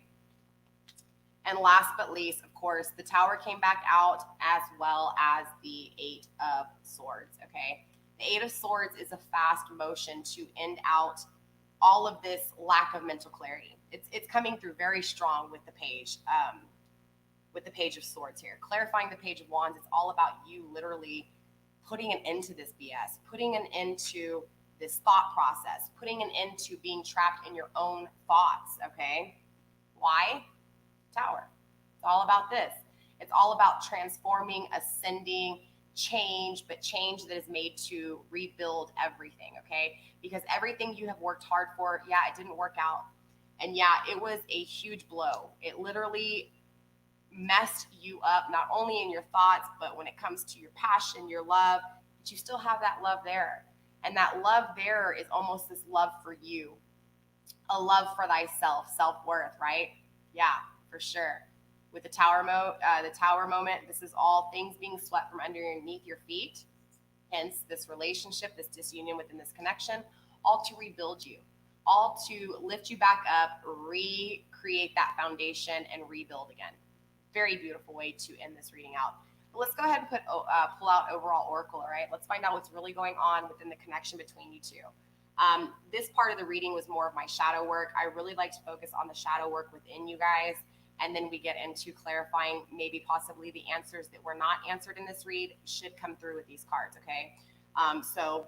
And last but least, of course, the Tower came back out, as well as the Eight of Swords, okay? The Eight of Swords is a fast motion to end out all of this lack of mental clarity. It's coming through very strong with the Page of Swords here. Clarifying the Page of Wands, it's all about you literally putting an end to this BS, putting an end to this thought process, putting an end to being trapped in your own thoughts, okay? Why? Tower. It's all about this. It's all about transforming, ascending, change, but change that is made to rebuild everything, okay? Because everything you have worked hard for, yeah, it didn't work out. And yeah, it was a huge blow. It literally messed you up, not only in your thoughts, but when it comes to your passion, your love, but you still have that love there. And that love there is almost this love for you, a love for thyself, self-worth, right? Yeah, for sure. With the tower moment, this is all things being swept from underneath your feet. Hence, this relationship, this disunion within this connection, all to rebuild you, all to lift you back up, recreate that foundation, and rebuild again. Very beautiful way to end this reading out. But let's go ahead and pull out overall oracle, all right? Let's find out what's really going on within the connection between you two. This part of the reading was more of my shadow work. I really like to focus on the shadow work within you guys, and then we get into clarifying maybe possibly the answers that were not answered in this read should come through with these cards, okay? So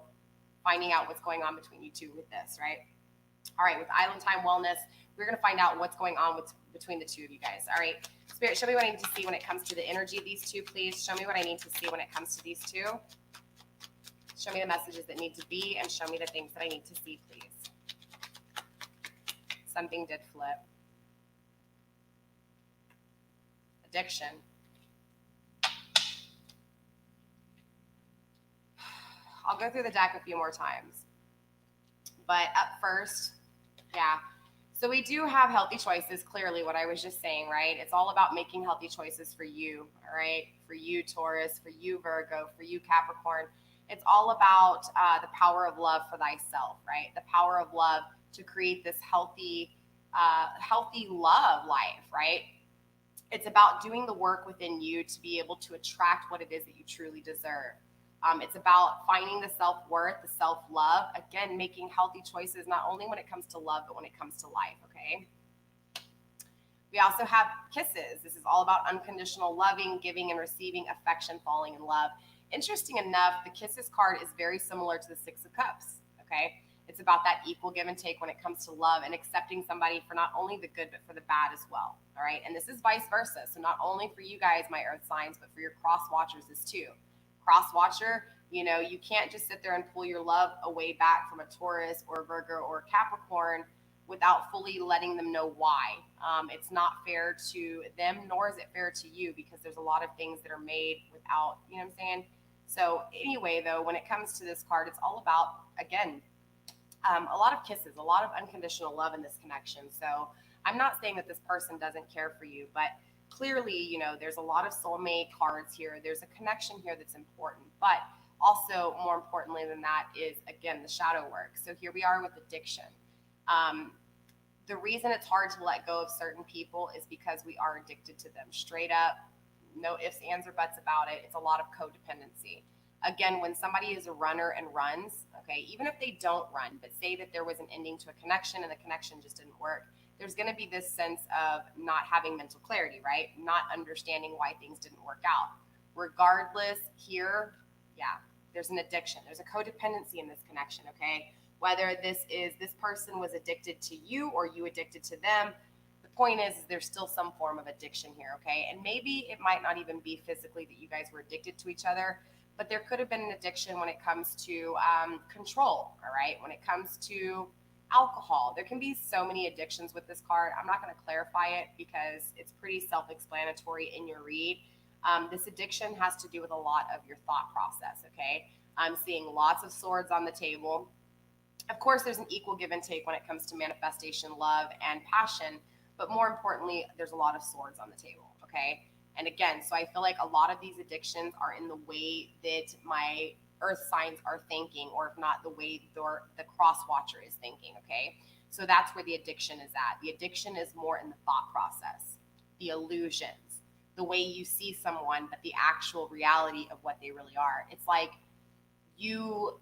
finding out what's going on between you two with this, right? All right, with Island Time Wellness, we're going to find out what's going on between the two of you guys. All right, Spirit, show me what I need to see when it comes to the energy of these two, please. Show me what I need to see when it comes to these two. Show me the messages that need to be, and show me the things that I need to see, please. Something did flip. Addiction. I'll go through the deck a few more times. But up first, yeah. So we do have healthy choices, clearly what I was just saying, right? It's all about making healthy choices for you, all right? For you, Taurus, for you, Virgo, for you, Capricorn. It's all about the power of love for thyself, right? The power of love to create this healthy love life, right? It's about doing the work within you to be able to attract what it is that you truly deserve. It's about finding the self-worth, the self-love, again, making healthy choices, not only when it comes to love, but when it comes to life, okay? We also have kisses. This is all about unconditional loving, giving and receiving affection, falling in love. Interesting enough, the kisses card is very similar to the Six of Cups, okay? It's about that equal give and take when it comes to love and accepting somebody for not only the good, but for the bad as well, all right? And this is vice versa. So not only for you guys, my earth signs, but for your cross watchers is too. Cross watcher, you know, you can't just sit there and pull your love away back from a Taurus or Virgo or Capricorn without fully letting them know why. It's not fair to them, nor is it fair to you, because there's a lot of things that are made without, you know what I'm saying? So anyway, though, when it comes to this card, it's all about, again, a lot of kisses, a lot of unconditional love in this connection. So I'm not saying that this person doesn't care for you, but clearly, you know, there's a lot of soulmate cards here. There's a connection here that's important, but also more importantly than that is, again, the shadow work. So here we are with addiction. The reason it's hard to let go of certain people is because we are addicted to them, straight up, no ifs, ands, or buts about it. It's a lot of codependency. Again, when somebody is a runner and runs, okay, even if they don't run, but say that there was an ending to a connection and the connection just didn't work, there's going to be this sense of not having mental clarity, right? Not understanding why things didn't work out. Regardless, here, yeah, there's an addiction. There's a codependency in this connection, okay? Whether this person was addicted to you or you addicted to them, the point is there's still some form of addiction here, okay? And maybe it might not even be physically that you guys were addicted to each other, but there could have been an addiction when it comes to control, all right? When it comes to alcohol. There can be so many addictions with this card. I'm not going to clarify it because it's pretty self-explanatory in your read. This addiction has to do with a lot of your thought process, okay? I'm seeing lots of swords on the table. Of course, there's an equal give and take when it comes to manifestation, love, and passion, but more importantly, there's a lot of swords on the table, okay? And again, so I feel like a lot of these addictions are in the way that my earth signs are thinking, or if not the way the cross watcher is thinking, okay? So that's where the addiction is at. The addiction is more in the thought process. the illusions, the way you see someone, but the actual reality of what they really are. It's like you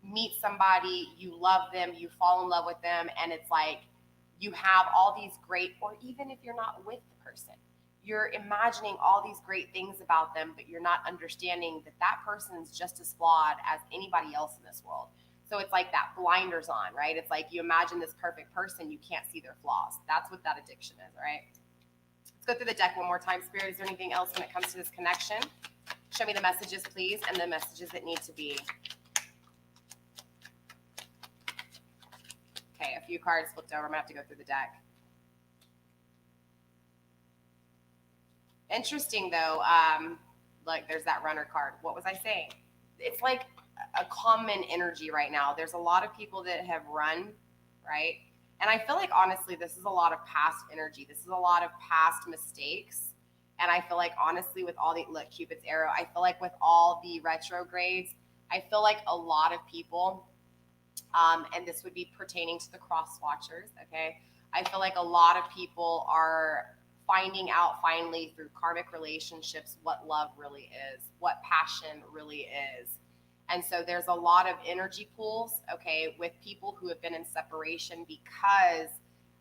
meet somebody, you love them, you fall in love with them, and it's like you have all these great, or even if you're not with the person, you're imagining all these great things about them, but you're not understanding that that person is just as flawed as anybody else in this world. So it's like that blinders on, right? It's like you imagine this perfect person, you can't see their flaws. That's what that addiction is, right? Let's go through the deck one more time. Spirit, is there anything else when it comes to this connection? Show me the messages, please, and the messages that need to be. Okay, a few cards flipped over. I'm going to have to go through the deck. Interesting, though. Like, there's that runner card. What was I saying? It's like a common energy right now. There's a lot of people that have run, right? And I feel like, honestly, this is a lot of past energy. This is a lot of past mistakes. And I feel like, honestly, with all the, look, Cupid's arrow, I feel like with all the retrogrades, I feel like a lot of people, and this would be pertaining to the cross watchers, okay? I feel like a lot of people are finding out finally through karmic relationships what love really is, what passion really is. And so there's a lot of energy pools, okay, with people who have been in separation because,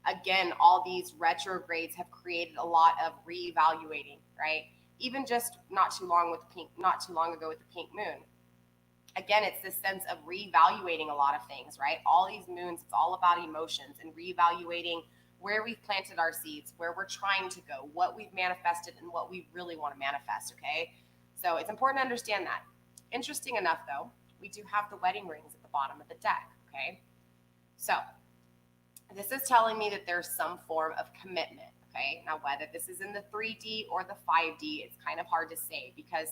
again, all these retrogrades have created a lot of reevaluating, right? Even just not too long ago with the pink moon. Again, it's this sense of reevaluating a lot of things, right? All these moons, it's all about emotions and reevaluating where we've planted our seeds, where we're trying to go, what we've manifested, and what we really want to manifest, okay? So it's important to understand that. Interesting enough, though, we do have the wedding rings at the bottom of the deck, okay? So this is telling me that there's some form of commitment, okay? Now, whether this is in the 3D or the 5D, it's kind of hard to say because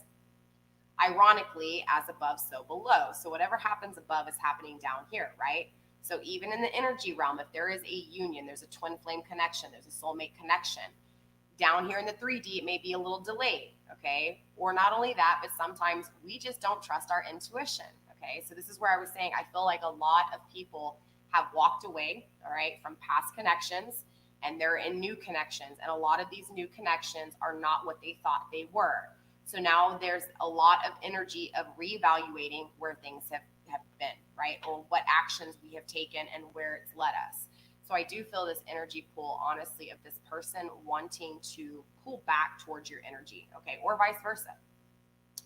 ironically, as above, so below. So whatever happens above is happening down here, right? So even in the energy realm, if there is a union, there's a twin flame connection, there's a soulmate connection. Down here in the 3D, it may be a little delayed, okay? Or not only that, but sometimes we just don't trust our intuition, okay? So this is where I was saying I feel like a lot of people have walked away, all right, from past connections, and they're in new connections. And a lot of these new connections are not what they thought they were. So now there's a lot of energy of reevaluating where things have been, right? Or what actions we have taken and where it's led us. So I do feel this energy pull, honestly, of this person wanting to pull back towards your energy, okay? Or vice versa.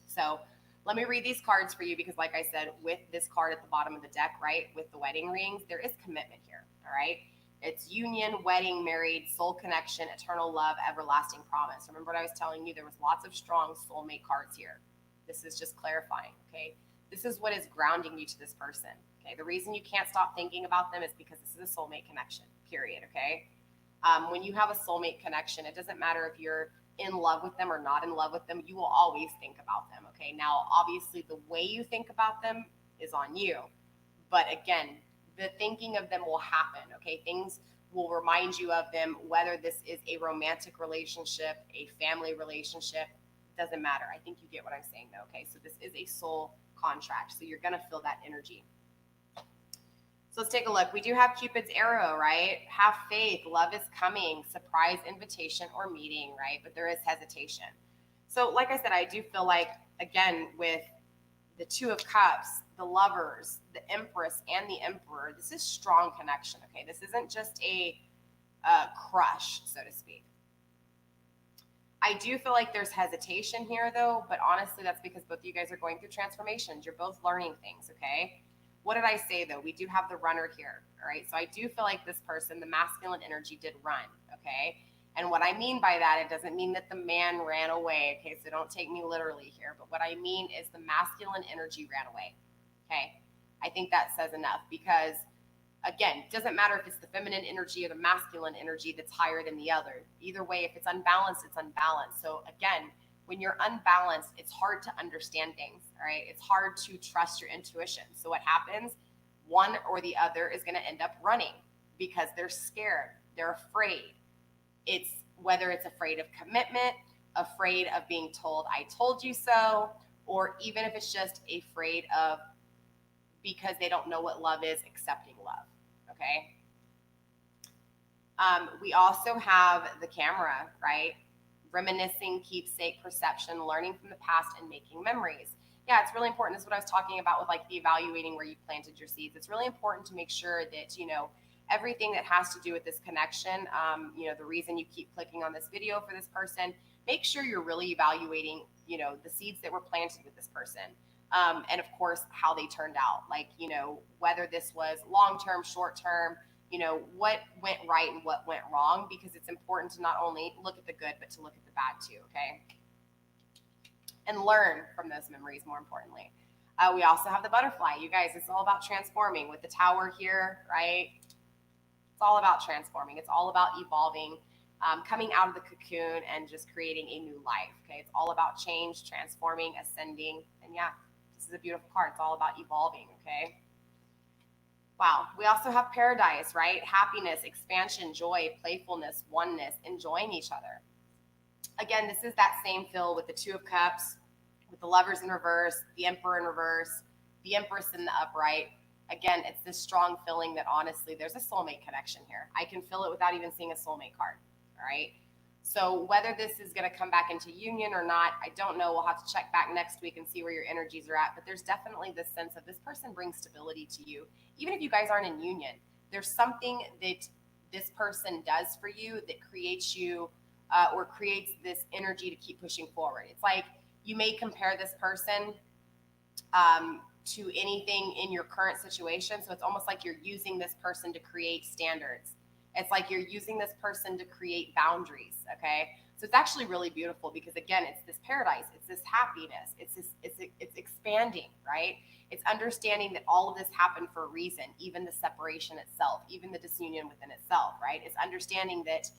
So let me read these cards for you because, like I said, with this card at the bottom of the deck, right, with the wedding rings, there is commitment here, all right? It's union, wedding, married, soul connection, eternal love, everlasting promise. Remember what I was telling you? There was lots of strong soulmate cards here. This is just clarifying, okay? This is what is grounding you to this person, okay? The reason you can't stop thinking about them is because this is a soulmate connection, period, okay? When you have a soulmate connection, it doesn't matter if you're in love with them or not in love with them, you will always think about them, okay? Now, obviously, the way you think about them is on you. But again, the thinking of them will happen, okay? Things will remind you of them, whether this is a romantic relationship, a family relationship, doesn't matter. I think you get what I'm saying though, okay? So this is a soul contract, so you're gonna feel that energy. So let's take a look. We do have Cupid's arrow, right? Have faith, love is coming, surprise invitation or meeting, right? But there is hesitation. So like I said, I do feel like, again, with the Two of Cups, the Lovers, the Empress, and the Emperor, this is strong connection, okay? This isn't just a crush, so to speak. I do feel like there's hesitation here, though, but honestly, that's because both of you guys are going through transformations. You're both learning things, okay? What did I say, though? We do have the runner here, all right? So I do feel like this person, the masculine energy, did run, okay? And what I mean by that, it doesn't mean that the man ran away, okay? So don't take me literally here. But what I mean is the masculine energy ran away, okay? I think that says enough because, again, it doesn't matter if it's the feminine energy or the masculine energy that's higher than the other. Either way, if it's unbalanced, it's unbalanced. So again, when you're unbalanced, it's hard to understand things, all right? It's hard to trust your intuition. So what happens? One or the other is going to end up running because they're scared. They're afraid. It's whether it's afraid of commitment, afraid of being told, I told you so, or even if it's just afraid of, because they don't know what love is, accepting love, okay? We also have the camera, right? Reminiscing, keepsake, perception, learning from the past, and making memories. Yeah, it's really important. This is what I was talking about with like the evaluating where you planted your seeds. It's really important to make sure that, everything that has to do with this connection, the reason you keep clicking on this video for this person, make sure you're really evaluating, the seeds that were planted with this person. And of course, how they turned out. Like, whether this was long-term, short-term, what went right and what went wrong, because it's important to not only look at the good, but to look at the bad too, okay? And learn from those memories, more importantly. We also have the butterfly. You guys, it's all about transforming with the tower here, right? It's all about transforming. It's all about evolving, coming out of the cocoon and just creating a new life, okay? It's all about change, transforming, ascending, and yeah, this is a beautiful card. It's all about evolving, okay? Wow. We also have paradise, right? Happiness, expansion, joy, playfulness, oneness, enjoying each other. Again, this is that same feel with the Two of Cups, with the Lovers in reverse, the Emperor in reverse, the Empress in the upright. Again, it's this strong feeling that honestly, there's a soulmate connection here. I can feel it without even seeing a soulmate card, all right? So whether this is going to come back into union or not, I don't know. We'll have to check back next week and see where your energies are at. But there's definitely this sense of this person brings stability to you. Even if you guys aren't in union, there's something that this person does for you that creates you or creates this energy to keep pushing forward. It's like you may compare this person to anything in your current situation. So it's almost like you're using this person to create standards. It's like you're using this person to create boundaries, okay? So it's actually really beautiful because, again, it's this paradise. It's this happiness. It's expanding, right? It's understanding that all of this happened for a reason, even the separation itself, even the disunion within itself, right? It's understanding that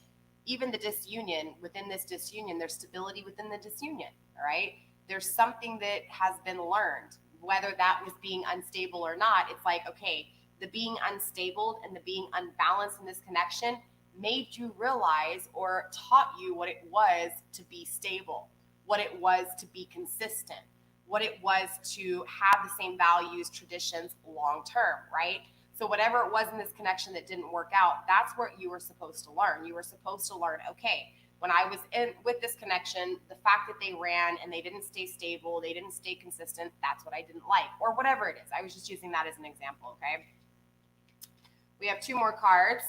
even the disunion, within this disunion, there's stability within the disunion, all right? There's something that has been learned, whether that was being unstable or not. It's like, okay, the being unstable and the being unbalanced in this connection made you realize or taught you what it was to be stable, what it was to be consistent, what it was to have the same values, traditions long term, right? So whatever it was in this connection that didn't work out, that's what you were supposed to learn. You were supposed to learn, okay, when I was in with this connection, the fact that they ran and they didn't stay stable, they didn't stay consistent, that's what I didn't like, or whatever it is. I was just using that as an example, okay? We have two more cards.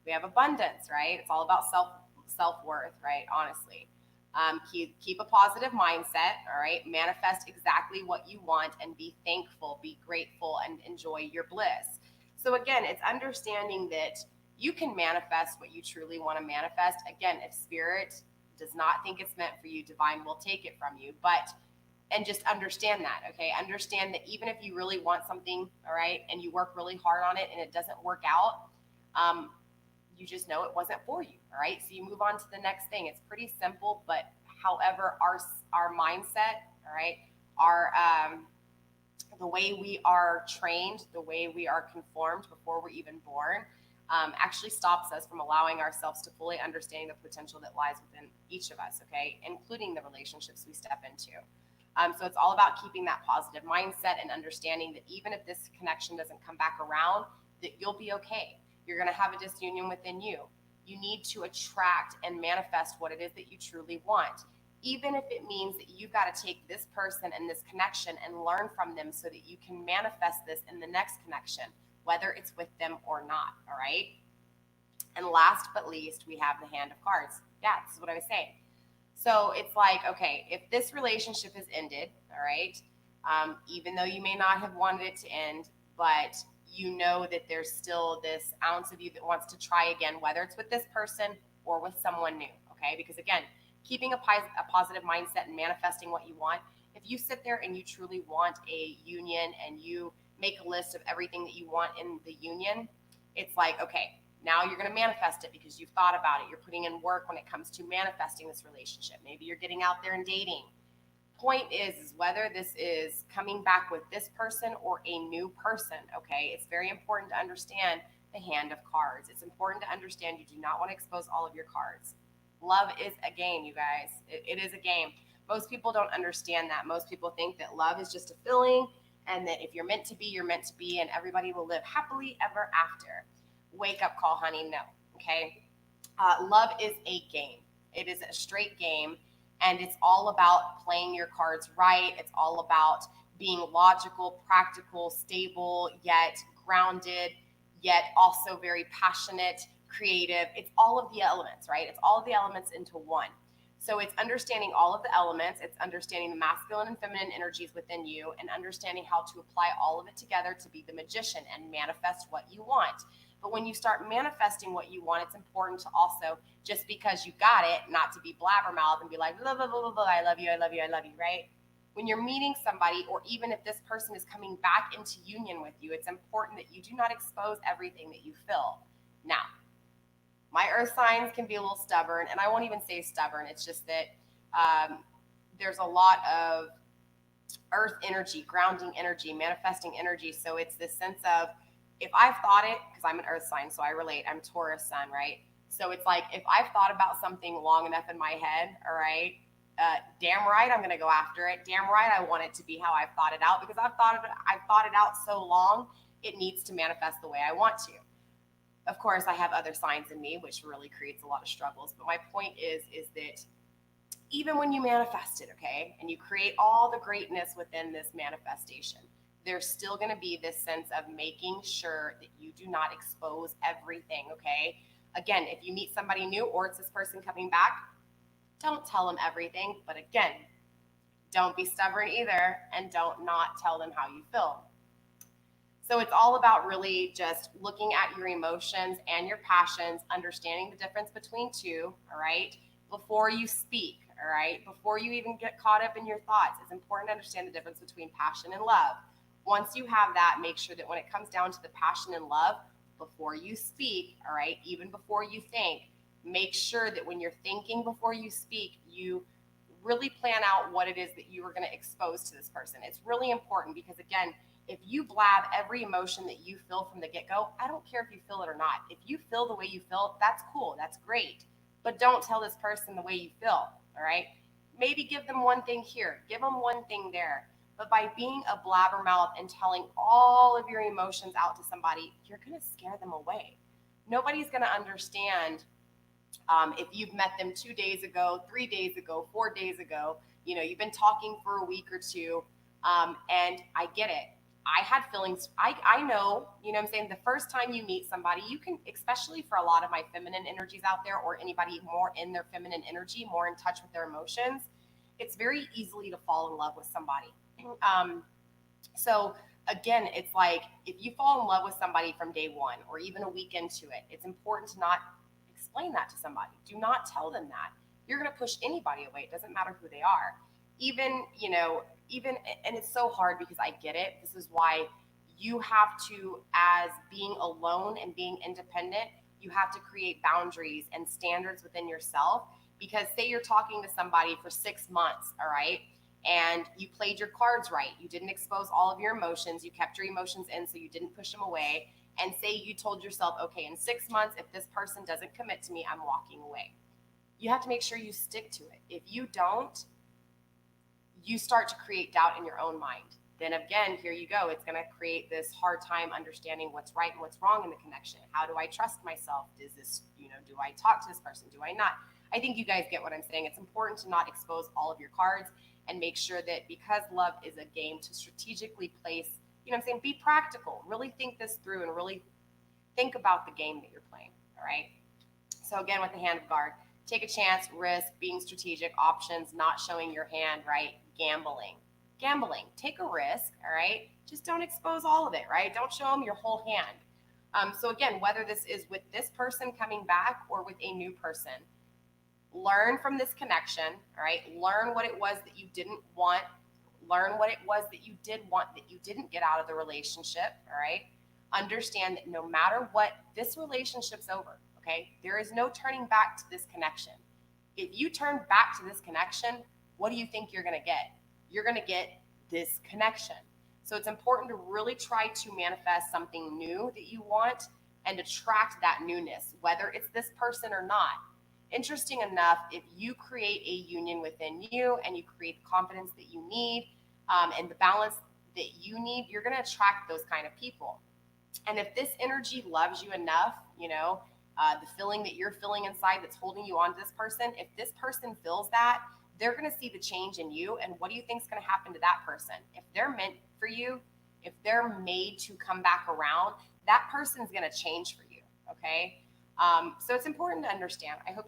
We have abundance, right? It's all about self-worth, right? Honestly. Keep a positive mindset, all right? Manifest exactly what you want and be thankful, be grateful, and enjoy your bliss. So again, it's understanding that you can manifest what you truly want to manifest. Again, if spirit does not think it's meant for you, divine will take it from you. And just understand that, okay? Understand that even if you really want something, all right, and you work really hard on it and it doesn't work out, you just know it wasn't for you, all right? So you move on to the next thing. It's pretty simple, but however, our mindset, all right, the way we are trained, the way we are conformed before we're even born, actually stops us from allowing ourselves to fully understand the potential that lies within each of us, okay, including the relationships we step into. So it's all about keeping that positive mindset and understanding that even if this connection doesn't come back around, that you'll be okay. You're going to have a disunion within you. You need to attract and manifest what it is that you truly want, even if it means that you've got to take this person and this connection and learn from them so that you can manifest this in the next connection, whether it's with them or not, all right? And last but least, we have the Hand of Cards. Yeah, this is what I was saying. So it's like, okay, if this relationship has ended, all right, even though you may not have wanted it to end, but you know that there's still this ounce of you that wants to try again, whether it's with this person or with someone new, okay? Because again, keeping a positive mindset and manifesting what you want, if you sit there and you truly want a union and you make a list of everything that you want in the union, it's like, okay, now you're going to manifest it because you've thought about it. You're putting in work when it comes to manifesting this relationship. Maybe you're getting out there and dating. Point is whether this is coming back with this person or a new person, okay? It's very important to understand the Hand of Cards. It's important to understand you do not want to expose all of your cards. Love is a game, you guys. It is a game. Most people don't understand that. Most people think that love is just a feeling and that if you're meant to be, you're meant to be, and everybody will live happily ever after. Wake up call, honey. No, Okay. Love is a game. It is a straight game, and it's all about playing your cards right. It's all about being logical, practical, stable, yet grounded, yet also very passionate, creative. It's all of the elements, right? It's all of the elements into one. So it's understanding all of the elements. It's understanding the masculine and feminine energies within you and understanding how to apply all of it together to be the magician and manifest what you want. But when you start manifesting what you want, it's important to also, just because you got it, not to be blabbermouth and be like, blah, blah, blah, blah, blah, I love you, I love you, I love you, right? When you're meeting somebody, or even if this person is coming back into union with you, it's important that you do not expose everything that you feel. Now, my earth signs can be a little stubborn, and I won't even say stubborn. It's just that there's a lot of earth energy, grounding energy, manifesting energy. So it's this sense of, if I've thought it, because I'm an earth sign, so I relate, I'm Taurus sun, right? So it's like, if I've thought about something long enough in my head, all right, damn right, I'm going to go after it. Damn right, I want it to be how I've thought it out, because I've thought it out so long, it needs to manifest the way I want to. Of course, I have other signs in me, which really creates a lot of struggles. But my point is that even when you manifest it, okay, and you create all the greatness within this manifestation, there's still going to be this sense of making sure that you do not expose everything, okay? Again, if you meet somebody new or it's this person coming back, don't tell them everything. But again, don't be stubborn either, and don't not tell them how you feel. So it's all about really just looking at your emotions and your passions, understanding the difference between two, all right, before you speak, all right, before you even get caught up in your thoughts. It's important to understand the difference between passion and love. Once you have that, make sure that when it comes down to the passion and love, before you speak, all right, even before you think, make sure that when you're thinking before you speak, you really plan out what it is that you are going to expose to this person. It's really important, because again, if you blab every emotion that you feel from the get-go, I don't care if you feel it or not. If you feel the way you feel, that's cool, that's great. But don't tell this person the way you feel, all right? Maybe give them one thing here, give them one thing there. But by being a blabbermouth and telling all of your emotions out to somebody, you're going to scare them away. Nobody's going to understand if you've met them 2 days ago, 3 days ago, 4 days ago. You've been talking for a week or two, and I get it. I had feelings. I know, what I'm saying? The first time you meet somebody, you can, especially for a lot of my feminine energies out there, or anybody more in their feminine energy, more in touch with their emotions, it's very easily to fall in love with somebody. So again, it's like, if you fall in love with somebody from day one, or even a week into it, it's important to not explain that to somebody. Do not tell them that. You're going to push anybody away. It doesn't matter who they are. Even, and it's so hard, because I get it. This is why you have to, as being alone and being independent, you have to create boundaries and standards within yourself. Because say you're talking to somebody for 6 months, all right, and you played your cards right. You didn't expose all of your emotions. You kept your emotions in, so you didn't push them away. And say you told yourself, okay, in 6 months, if this person doesn't commit to me, I'm walking away. You have to make sure you stick to it. If you don't, you start to create doubt in your own mind. Then again, here you go. It's going to create this hard time understanding what's right and what's wrong in the connection. How do I trust myself? Is this, do I talk to this person? Do I not? I think you guys get what I'm saying. It's important to not expose all of your cards, and make sure that, because love is a game, to strategically place, be practical. Really think this through, and really think about the game that you're playing, all right? So again, with the hand of guard, take a chance, risk, being strategic, options, not showing your hand, right? Gambling, take a risk, all right? Just don't expose all of it, right? Don't show them your whole hand. So again, whether this is with this person coming back or with a new person, learn from this connection, all right? Learn what it was that you didn't want. Learn what it was that you did want that you didn't get out of the relationship, all right? Understand that no matter what, this relationship's over, okay? There is no turning back to this connection. If you turn back to this connection, what do you think you're going to get? You're going to get this connection. So it's important to really try to manifest something new that you want, and attract that newness, whether it's this person or not. Interesting enough, if you create a union within you, and you create the confidence that you need, and the balance that you need, you're going to attract those kind of people. And if this energy loves you enough, the feeling that you're feeling inside that's holding you on to this person. If this person feels that, they're going to see the change in you. And what do you think is going to happen to that person? If they're meant for you, if they're made to come back around, that person's going to change for you. Okay. So it's important to understand. I hope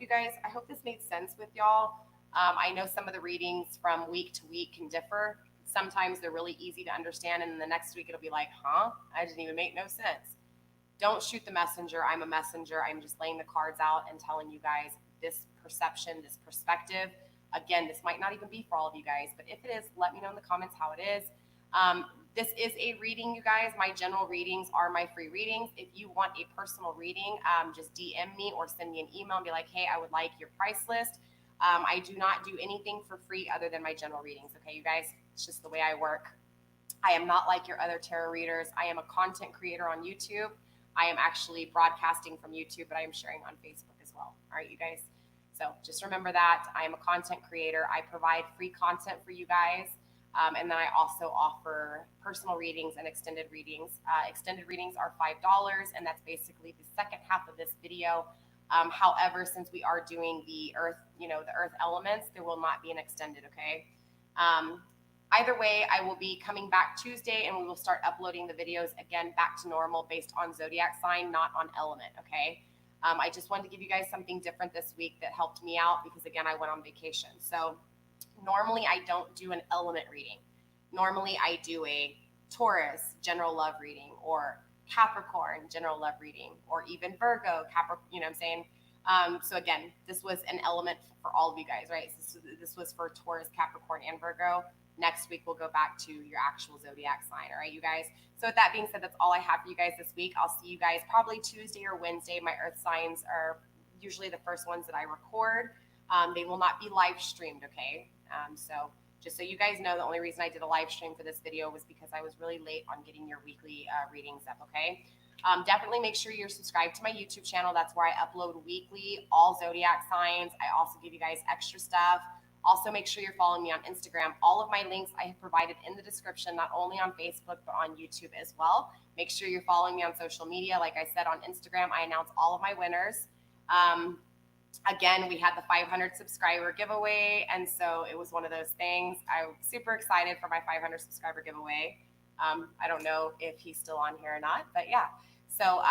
this made sense with y'all. I know some of the readings from week to week can differ. Sometimes they're really easy to understand, and then the next week it'll be like, huh? I didn't even make no sense. Don't shoot the messenger. I'm a messenger. I'm just laying the cards out and telling you guys this perception, this perspective. Again, this might not even be for all of you guys, but if it is, let me know in the comments how it is. This is a reading, you guys. My general readings are my free readings. If you want a personal reading, just DM me or send me an email and be like, hey, I would like your price list. I do not do anything for free other than my general readings. Okay, you guys, it's just the way I work. I am not like your other tarot readers. I am a content creator on YouTube. I am actually broadcasting from YouTube, but I am sharing on Facebook as well. All right, you guys. So just remember that I am a content creator. I provide free content for you guys. And then I also offer personal readings and extended readings. Extended readings are $5, and that's basically the second half of this video. However, since we are doing the earth, the earth elements, there will not be an extended, okay? Either way, I will be coming back Tuesday, and we will start uploading the videos again back to normal based on zodiac sign, not on element, okay? I just wanted to give you guys something different this week that helped me out because, again, I went on vacation. So normally I don't do an element reading. Normally I do a Taurus general love reading, or Capricorn general love reading, or even Virgo, Capricorn, you know what I'm saying? So again, this was an element for all of you guys, right? So this was for Taurus, Capricorn, and Virgo. Next week, we'll go back to your actual zodiac sign. All right, you guys. So with that being said, that's all I have for you guys this week. I'll see you guys probably Tuesday or Wednesday. My earth signs are usually the first ones that I record. They will not be live streamed, okay? So just so you guys know, the only reason I did a live stream for this video was because I was really late on getting your weekly readings up, okay? Definitely make sure you're subscribed to my YouTube channel. That's where I upload weekly, all zodiac signs. I also give you guys extra stuff. Also, make sure you're following me on Instagram. All of my links I have provided in the description, not only on Facebook, but on YouTube as well. Make sure you're following me on social media. Like I said, on Instagram, I announce all of my winners. Again, we had the 500 subscriber giveaway, and so it was one of those things. I'm super excited for my 500 subscriber giveaway. I don't know if he's still on here or not, but yeah. So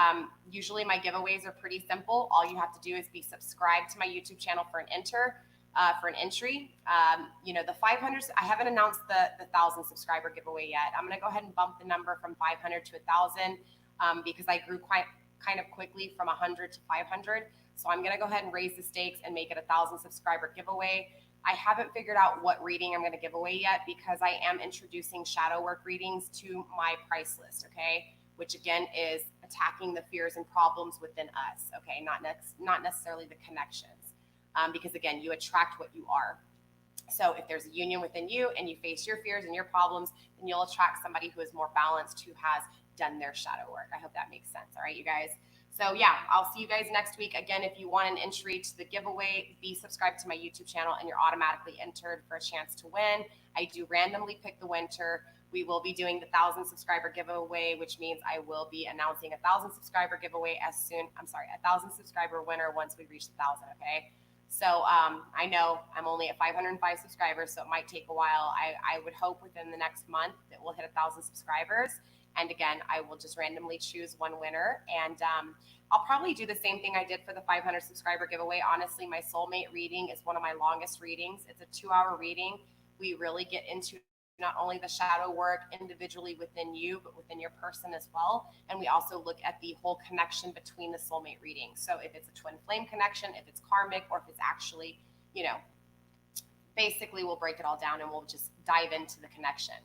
usually my giveaways are pretty simple. All you have to do is be subscribed to my YouTube channel for an entry. The 500, I haven't announced the 1,000 subscriber giveaway yet. I'm going to go ahead and bump the number from 500 to 1,000 because I grew kind of quickly from 100 to 500. So I'm going to go ahead and raise the stakes and make it 1,000 subscriber giveaway. I haven't figured out what reading I'm going to give away yet because I am introducing shadow work readings to my price list, okay? Which again is attacking the fears and problems within us, okay? Not necessarily the connections. Because again, you attract what you are. So if there's a union within you and you face your fears and your problems, then you'll attract somebody who is more balanced, who has done their shadow work. I hope that makes sense. All right, you guys. So yeah, I'll see you guys next week. Again, if you want an entry to the giveaway, be subscribed to my YouTube channel and you're automatically entered for a chance to win. I do randomly pick the winner. We will be doing the 1,000 subscriber giveaway, which means I will be announcing a 1,000 subscriber giveaway a 1,000 subscriber winner once we reach the 1,000, okay? So I know I'm only at 505 subscribers, so it might take a while. I would hope within the next month that we'll hit 1,000 subscribers. And again, I will just randomly choose one winner. And I'll probably do the same thing I did for the 500 subscriber giveaway. Honestly, my soulmate reading is one of my longest readings. It's a 2-hour reading. We really get into not only the shadow work individually within you, but within your person as well. And we also look at the whole connection between the soulmate reading. So if it's a twin flame connection, if it's karmic, or if it's actually, basically we'll break it all down and we'll just dive into the connection.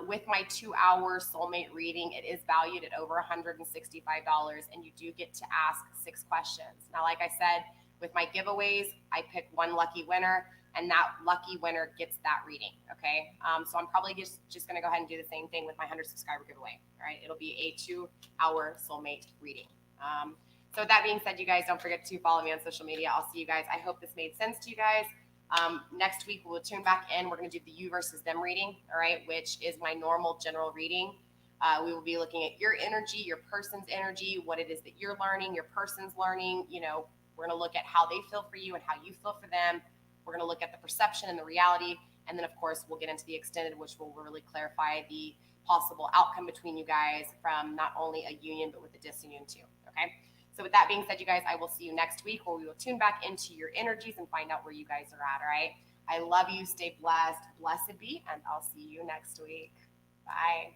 With my 2-hour soulmate reading, it is valued at over $165, and you do get to ask 6 questions. Now, like I said, with my giveaways, I pick one lucky winner, and that lucky winner gets that reading, okay? So I'm probably just going to go ahead and do the same thing with my 100 subscriber giveaway, all right? It'll be a 2-hour soulmate reading. So with that being said, you guys, don't forget to follow me on social media. I'll see you guys. I hope this made sense to you guys. Next week, we'll tune back in. We're going to do the you versus them reading, all right, which is my normal general reading. We will be looking at your energy, your person's energy, what it is that you're learning, your person's learning. We're going to look at how they feel for you and how you feel for them. We're going to look at the perception and the reality. And then, of course, we'll get into the extended, which will really clarify the possible outcome between you guys from not only a union, but with a disunion too. Okay. So with that being said, you guys, I will see you next week where we will tune back into your energies and find out where you guys are at. All right. I love you. Stay blessed. Blessed be. And I'll see you next week. Bye.